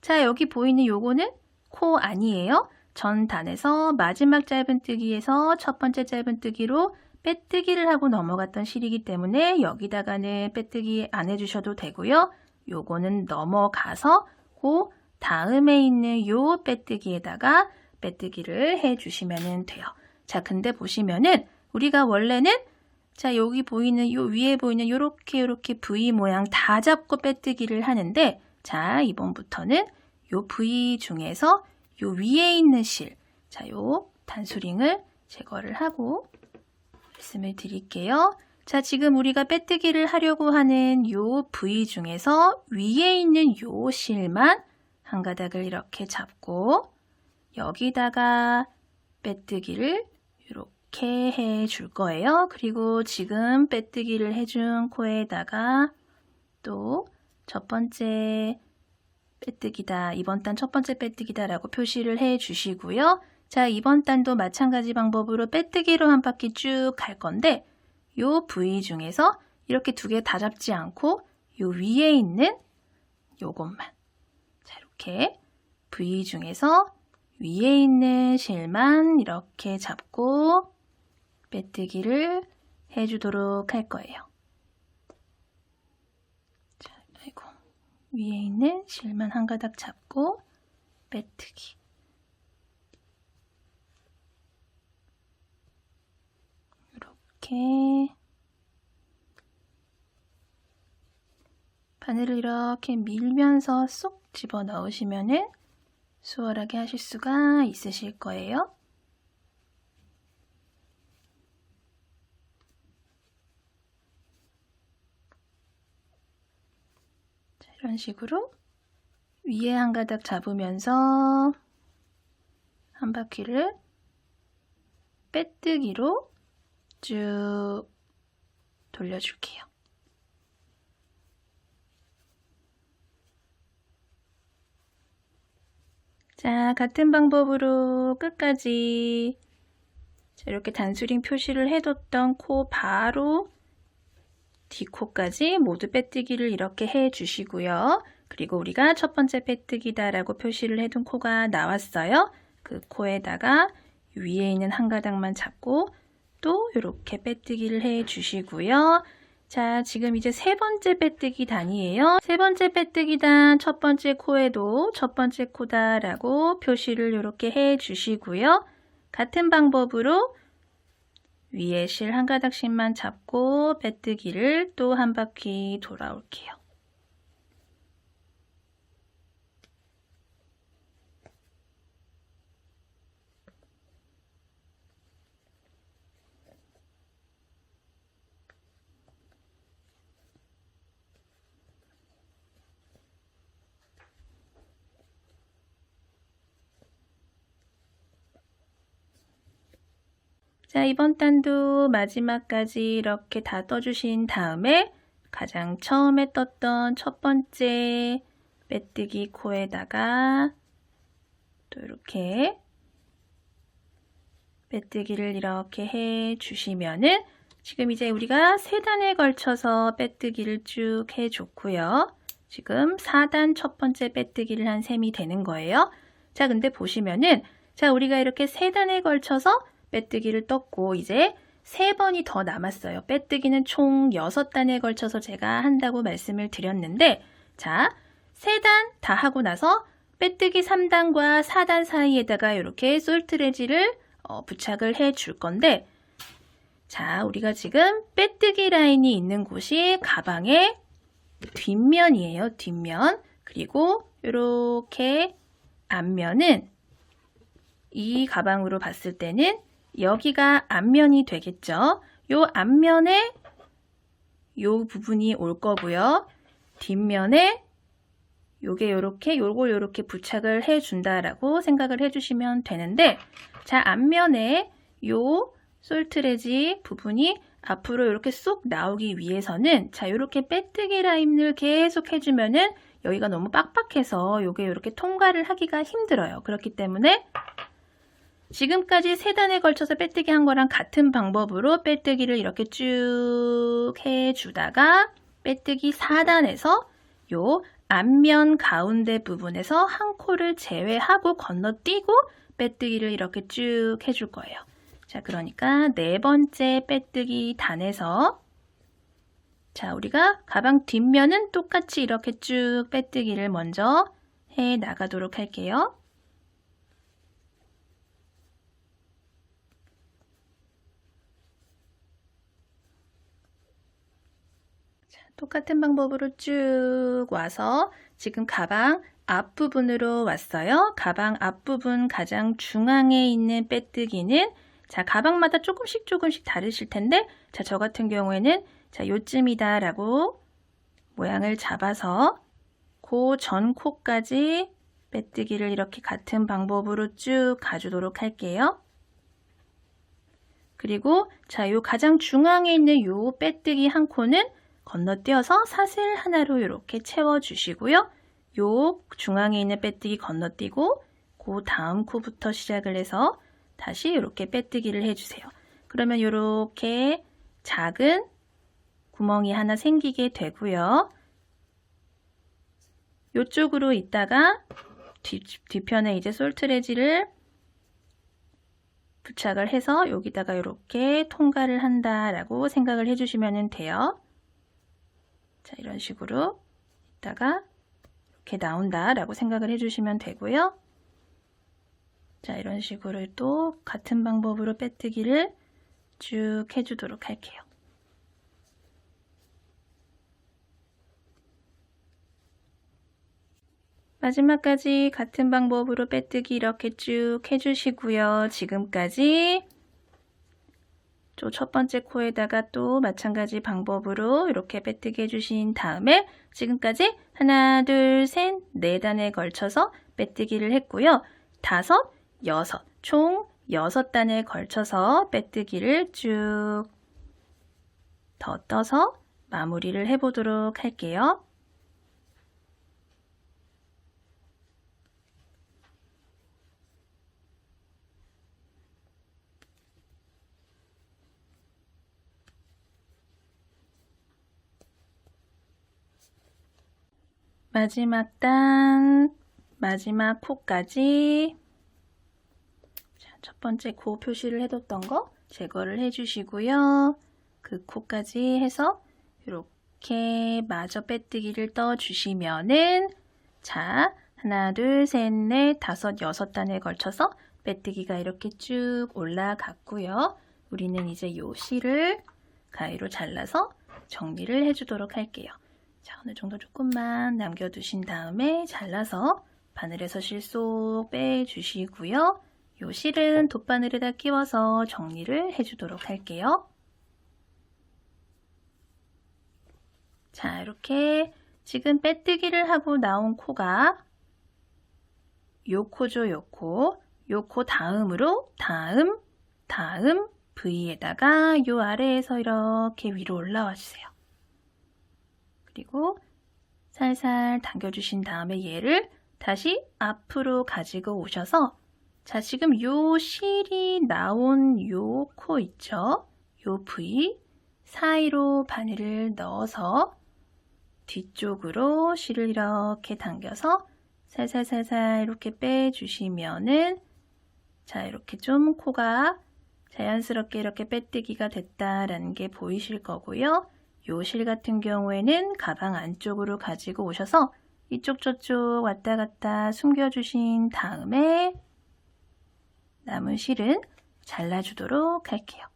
자, 여기 보이는 요거는 코 아니에요. 전 단에서 마지막 짧은뜨기에서 첫 번째 짧은뜨기로 빼뜨기를 하고 넘어갔던 실이기 때문에 여기다가는 빼뜨기 안 해주셔도 되고요. 요거는 넘어가서 그 다음에 있는 요 빼뜨기에다가 빼뜨기를 해주시면 돼요. 자, 근데 보시면은 우리가 원래는 자, 여기 보이는 요 위에 보이는 요렇게 V 모양 다 잡고 빼뜨기를 하는데, 자, 이번부터는 요 V 중에서 요 위에 있는 실, 자, 요 단수링을 제거를 하고 말씀을 드릴게요. 자, 지금 우리가 빼뜨기를 하려고 하는 요 V 중에서 위에 있는 요 실만 한 가닥을 이렇게 잡고 여기다가 빼뜨기를 이렇게 해줄 거예요. 그리고 지금 빼뜨기를 해준 코에다가 또 첫 번째 빼뜨기다, 이번 단 첫 번째 빼뜨기다 라고 표시를 해 주시고요. 자, 이번 단도 마찬가지 방법으로 빼뜨기로 한 바퀴 쭉 갈 건데, 요 부위 중에서 이렇게 두 개 다 잡지 않고 요 위에 있는 요것만, 자, 이렇게 부위 중에서 위에 있는 실만 이렇게 잡고 빼뜨기를 해주도록 할 거예요. 자, 아이고, 위에 있는 실만 한 가닥 잡고 빼뜨기. 이렇게 바늘을 이렇게 밀면서 쏙 집어 넣으시면은 수월하게 하실 수가 있으실 거예요. 자, 이런 식으로 위에 한 가닥 잡으면서 한 바퀴를 빼뜨기로 쭉 돌려줄게요. 자, 같은 방법으로 끝까지 자, 이렇게 단수링 표시를 해뒀던 코 바로 뒷코까지 모두 빼뜨기를 이렇게 해주시고요. 그리고 우리가 첫 번째 빼뜨기다 라고 표시를 해둔 코가 나왔어요. 그 코에다가 위에 있는 한 가닥만 잡고 또 이렇게 빼뜨기를 해주시고요. 자, 지금 이제 세 번째 빼뜨기 단이에요. 세 번째 빼뜨기 단 첫 번째 코에도 첫 번째 코다 라고 표시를 이렇게 해주시고요. 같은 방법으로 위에 실 한 가닥씩만 잡고 빼뜨기를 또 한 바퀴 돌아올게요. 자, 이번 단도 마지막까지 이렇게 다 떠주신 다음에 가장 처음에 떴던 첫 번째 빼뜨기 코에다가 또 이렇게 빼뜨기를 이렇게 해 주시면은 지금 이제 우리가 3단에 걸쳐서 빼뜨기를 쭉 해줬고요. 지금 4단 첫 번째 빼뜨기를 한 셈이 되는 거예요. 자, 근데 보시면은 자, 우리가 이렇게 3단에 걸쳐서 빼뜨기를 떴고 이제 3번이 더 남았어요. 빼뜨기는 총 6단에 걸쳐서 제가 한다고 말씀을 드렸는데, 자, 3단 다 하고 나서 빼뜨기 3단과 4단 사이에다가 이렇게 솔트레지를 부착을 해 줄 건데, 자, 우리가 지금 빼뜨기 라인이 있는 곳이 가방의 뒷면이에요. 뒷면. 그리고 이렇게 앞면은 이 가방으로 봤을 때는 여기가 앞면이 되겠죠. 요 앞면에 요 부분이 올 거고요. 뒷면에 요게 요렇게 요걸 요렇게 부착을 해 준다라고 생각을 해 주시면 되는데, 자, 앞면에 요 솔트레지 부분이 앞으로 이렇게 쏙 나오기 위해서는 자, 요렇게 빼뜨기 라인을 계속 해 주면은 여기가 너무 빡빡해서 요게 이렇게 통과를 하기가 힘들어요. 그렇기 때문에 지금까지 3단에 걸쳐서 빼뜨기 한 거랑 같은 방법으로 빼뜨기를 이렇게 쭉 해주다가 빼뜨기 4단에서 요 앞면 가운데 부분에서 한 코를 제외하고 건너뛰고 빼뜨기를 이렇게 쭉 해줄 거예요. 자, 그러니까 네 번째 빼뜨기 단에서 자, 우리가 가방 뒷면은 똑같이 이렇게 쭉 빼뜨기를 먼저 해 나가도록 할게요. 자, 똑같은 방법으로 쭉 와서 지금 가방 앞부분으로 왔어요. 가방 앞부분 가장 중앙에 있는 빼뜨기는 자, 가방마다 조금씩 다르실 텐데 자, 저 같은 경우에는 자, 요쯤이다 라고 모양을 잡아서 그 전 코까지 빼뜨기를 이렇게 같은 방법으로 쭉 가주도록 할게요. 그리고 자, 요 가장 중앙에 있는 요 빼뜨기 한 코는 건너뛰어서 사슬 하나로 이렇게 채워주시고요. 요 중앙에 있는 빼뜨기 건너뛰고 그 다음 코부터 시작을 해서 다시 이렇게 빼뜨기를 해주세요. 그러면 이렇게 작은 구멍이 하나 생기게 되고요. 이쪽으로 있다가 뒤편에 이제 솔트레지를 부착을 해서 여기다가 이렇게 통과를 한다라고 생각을 해주시면 돼요. 자, 이런 식으로 있다가 이렇게 나온다라고 생각을 해주시면 되고요. 자, 이런 식으로 또 같은 방법으로 빼뜨기를 쭉 해주도록 할게요. 마지막까지 같은 방법으로 빼뜨기 이렇게 쭉 해주시고요. 지금까지 또 첫 번째 코에다가 또 마찬가지 방법으로 이렇게 빼뜨기 해주신 다음에 지금까지 하나, 둘, 셋, 네 단에 걸쳐서 빼뜨기를 했고요. 다섯, 여섯, 총 6단에 걸쳐서 빼뜨기를 쭉 더 떠서 마무리를 해보도록 할게요. 마지막 단, 마지막 코까지 자, 첫 번째 코 표시를 해뒀던 거 제거를 해주시고요. 그 코까지 해서 이렇게 마저 빼뜨기를 떠주시면은 자, 하나, 둘, 셋, 넷, 다섯, 6단에 걸쳐서 빼뜨기가 이렇게 쭉 올라갔고요. 우리는 이제 요 실을 가위로 잘라서 정리를 해주도록 할게요. 자, 어느 정도 조금만 남겨두신 다음에 잘라서 바늘에서 실 쏙 빼주시고요. 요 실은 돗바늘에다 끼워서 정리를 해주도록 할게요. 자, 이렇게 지금 빼뜨기를 하고 나온 코가 요 코죠, 요 코. 요 코 다음으로 다음 V에다가 요 아래에서 이렇게 위로 올라와 주세요. 그리고 살살 당겨주신 다음에 얘를 다시 앞으로 가지고 오셔서 자, 지금 요 실이 나온 요 코 있죠? 요 V 사이로 바늘을 넣어서 뒤쪽으로 실을 이렇게 당겨서 살살살살 이렇게 빼주시면은 자, 이렇게 좀 코가 자연스럽게 이렇게 빼뜨기가 됐다라는 게 보이실 거고요. 요 실 같은 경우에는 가방 안쪽으로 가지고 오셔서 이쪽 저쪽 왔다 갔다 숨겨주신 다음에 남은 실은 잘라주도록 할게요.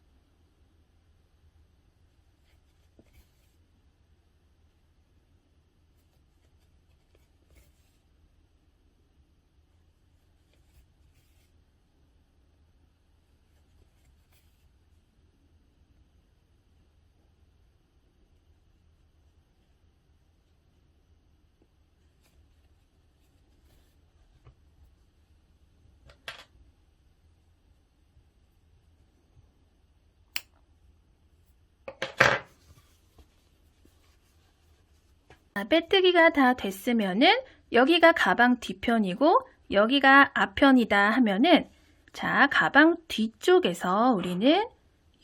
빼뜨기가 다 됐으면은 여기가 가방 뒤편이고 여기가 앞편이다 하면은 자, 가방 뒤쪽에서 우리는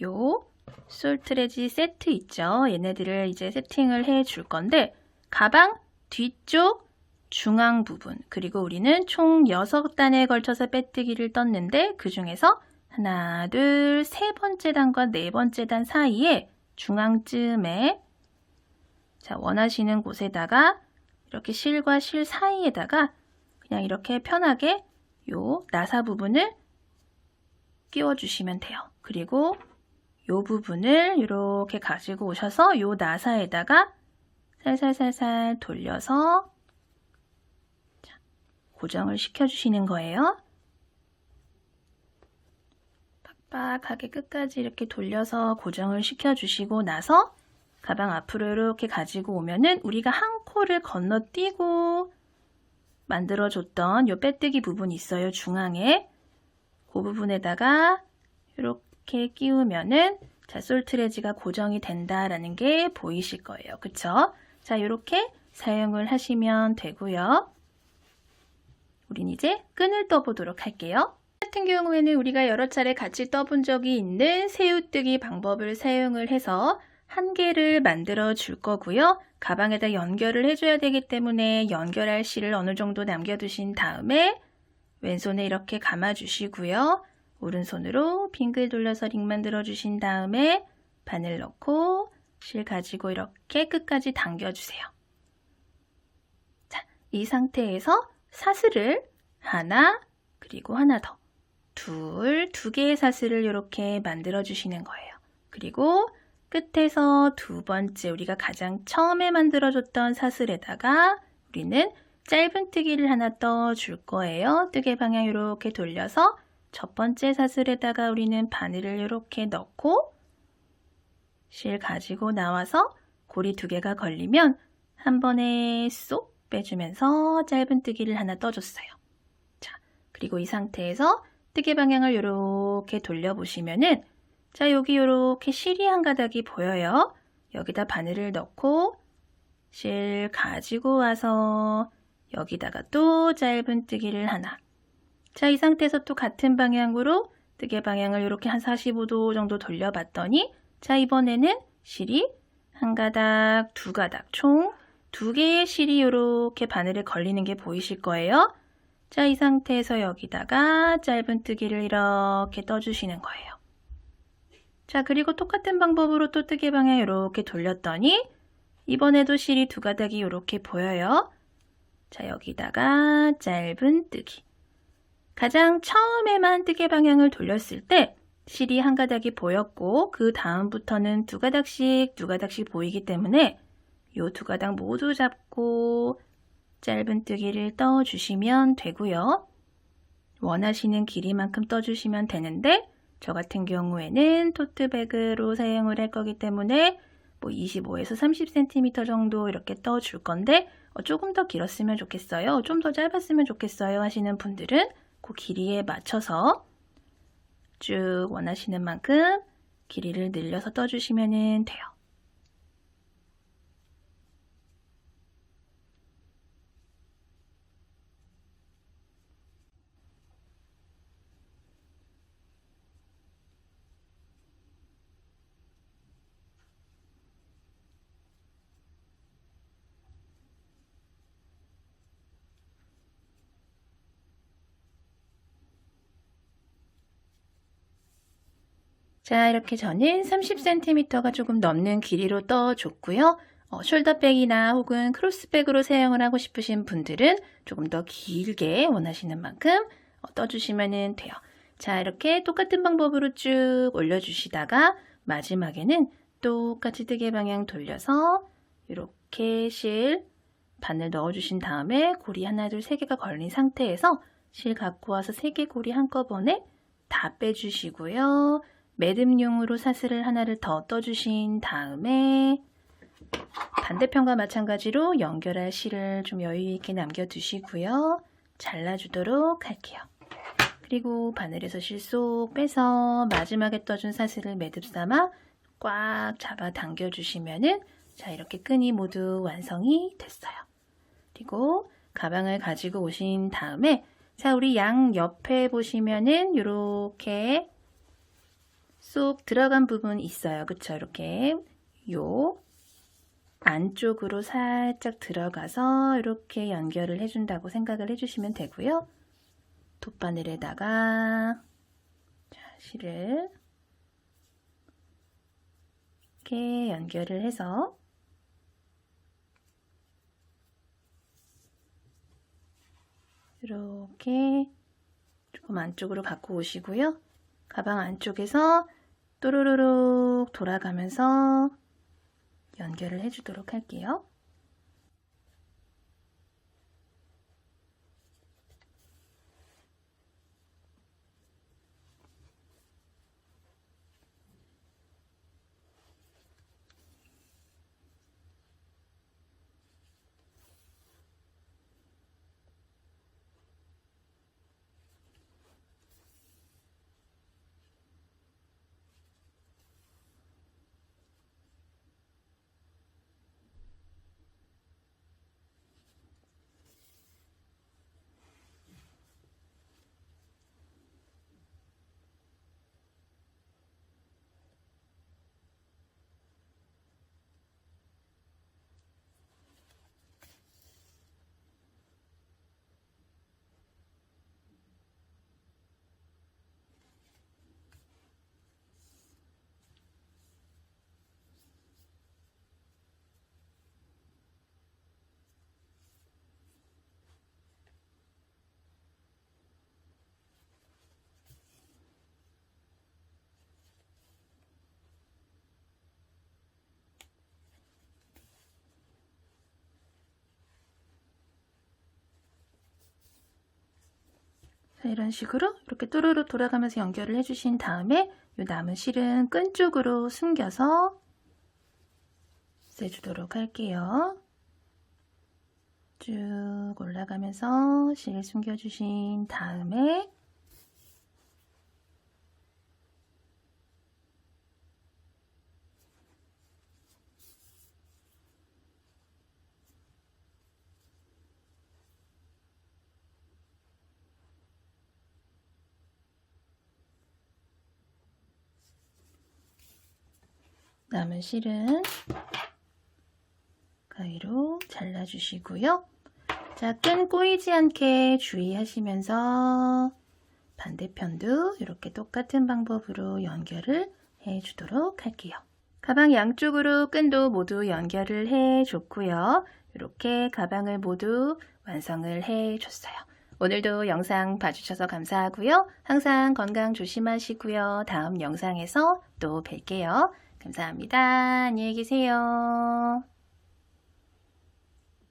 요 솔트레지 세트 있죠? 얘네들을 이제 세팅을 해 줄 건데 가방 뒤쪽 중앙 부분, 그리고 우리는 총 6단에 걸쳐서 빼뜨기를 떴는데 그 중에서 하나, 둘, 세 번째 단과 네 번째 단 사이에 중앙쯤에 자, 원하시는 곳에다가 이렇게 실과 실 사이에다가 그냥 이렇게 편하게 요 나사 부분을 끼워주시면 돼요. 그리고 요 부분을 이렇게 가지고 오셔서 요 나사에다가 살살살살 돌려서 자, 고정을 시켜주시는 거예요. 빡빡하게 끝까지 이렇게 돌려서 고정을 시켜주시고 나서 가방 앞으로 이렇게 가지고 오면은 우리가 한 코를 건너뛰고 만들어줬던 요 빼뜨기 부분이 있어요. 중앙에. 그 부분에다가 이렇게 끼우면은 자, 솔트레지가 고정이 된다라는 게 보이실 거예요. 그쵸? 자, 이렇게 사용을 하시면 되고요. 우린 이제 끈을 떠보도록 할게요. 같은 경우에는 우리가 여러 차례 같이 떠본 적이 있는 새우뜨기 방법을 사용을 해서 한 개를 만들어 줄 거고요. 가방에다 연결을 해줘야 되기 때문에 연결할 실을 어느 정도 남겨두신 다음에 왼손에 이렇게 감아주시고요. 오른손으로 빙글 돌려서 링 만들어 주신 다음에 바늘 넣고 실 가지고 이렇게 끝까지 당겨주세요. 자, 이 상태에서 사슬을 하나, 그리고 하나 더, 두 개의 사슬을 이렇게 만들어 주시는 거예요. 그리고 끝에서 두 번째 우리가 가장 처음에 만들어줬던 사슬에다가 우리는 짧은 뜨기를 하나 떠 줄 거예요. 뜨개 방향 이렇게 돌려서 첫 번째 사슬에다가 우리는 바늘을 이렇게 넣고 실 가지고 나와서 고리 두 개가 걸리면 한 번에 쏙 빼주면서 짧은 뜨기를 하나 떠줬어요. 자, 그리고 이 상태에서 뜨개 방향을 이렇게 돌려보시면은 자, 여기 이렇게 실이 한 가닥이 보여요. 여기다 바늘을 넣고 실 가지고 와서 여기다가 또 짧은 뜨기를 하나. 자, 이 상태에서 또 같은 방향으로 뜨개 방향을 이렇게 한 45도 정도 돌려봤더니 자, 이번에는 실이 한 가닥, 두 가닥, 총 두 개의 실이 이렇게 바늘에 걸리는 게 보이실 거예요. 자, 이 상태에서 여기다가 짧은 뜨기를 이렇게 떠주시는 거예요. 자, 그리고 똑같은 방법으로 또 뜨개 방향 이렇게 돌렸더니 이번에도 실이 두 가닥이 이렇게 보여요. 자, 여기다가 짧은 뜨기. 가장 처음에만 뜨개 방향을 돌렸을 때 실이 한 가닥이 보였고 그 다음부터는 두 가닥씩 보이기 때문에 요 두 가닥 모두 잡고 짧은 뜨기를 떠주시면 되고요. 원하시는 길이만큼 떠주시면 되는데 저 같은 경우에는 토트백으로 사용을 할 거기 때문에 뭐 25에서 30cm 정도 이렇게 떠줄 건데 조금 더 길었으면 좋겠어요. 좀 더 짧았으면 좋겠어요 하시는 분들은 그 길이에 맞춰서 쭉 원하시는 만큼 길이를 늘려서 떠주시면 돼요. 자, 이렇게 저는 30cm가 조금 넘는 길이로 떠줬고요. 숄더백이나 혹은 크로스백으로 사용을 하고 싶으신 분들은 조금 더 길게 원하시는 만큼 떠주시면 돼요. 자, 이렇게 똑같은 방법으로 쭉 올려주시다가 마지막에는 똑같이 뜨개 방향 돌려서 이렇게 실 바늘 넣어주신 다음에 고리 하나, 둘, 세 개가 걸린 상태에서 실 갖고 와서 세 개 고리 한꺼번에 다 빼주시고요. 매듭용으로 사슬을 하나를 더 떠주신 다음에 반대편과 마찬가지로 연결할 실을 좀 여유있게 남겨두시고요. 잘라주도록 할게요. 그리고 바늘에서 실 쏙 빼서 마지막에 떠준 사슬을 매듭 삼아 꽉 잡아 당겨주시면은 자, 이렇게 끈이 모두 완성이 됐어요. 그리고 가방을 가지고 오신 다음에 자, 우리 양 옆에 보시면은 이렇게 쏙 들어간 부분 있어요. 그쵸? 이렇게 요 안쪽으로 살짝 들어가서 이렇게 연결을 해준다고 생각을 해주시면 되고요. 돗바늘에다가 실을 이렇게 연결을 해서 이렇게 조금 안쪽으로 갖고 오시고요. 가방 안쪽에서 또르르륵 돌아가면서 연결을 해주도록 할게요. 자, 이런 식으로 이렇게 또르르 돌아가면서 연결을 해주신 다음에 이 남은 실은 끈 쪽으로 숨겨서 쎄주도록 할게요. 쭉 올라가면서 실 숨겨주신 다음에 남은 실은 가위로 잘라주시고요. 자, 끈 꼬이지 않게 주의하시면서 반대편도 이렇게 똑같은 방법으로 연결을 해주도록 할게요. 가방 양쪽으로 끈도 모두 연결을 해줬고요. 이렇게 가방을 모두 완성을 해줬어요. 오늘도 영상 봐주셔서 감사하고요. 항상 건강 조심하시고요. 다음 영상에서 또 뵐게요. 감사합니다. 안녕히 계세요.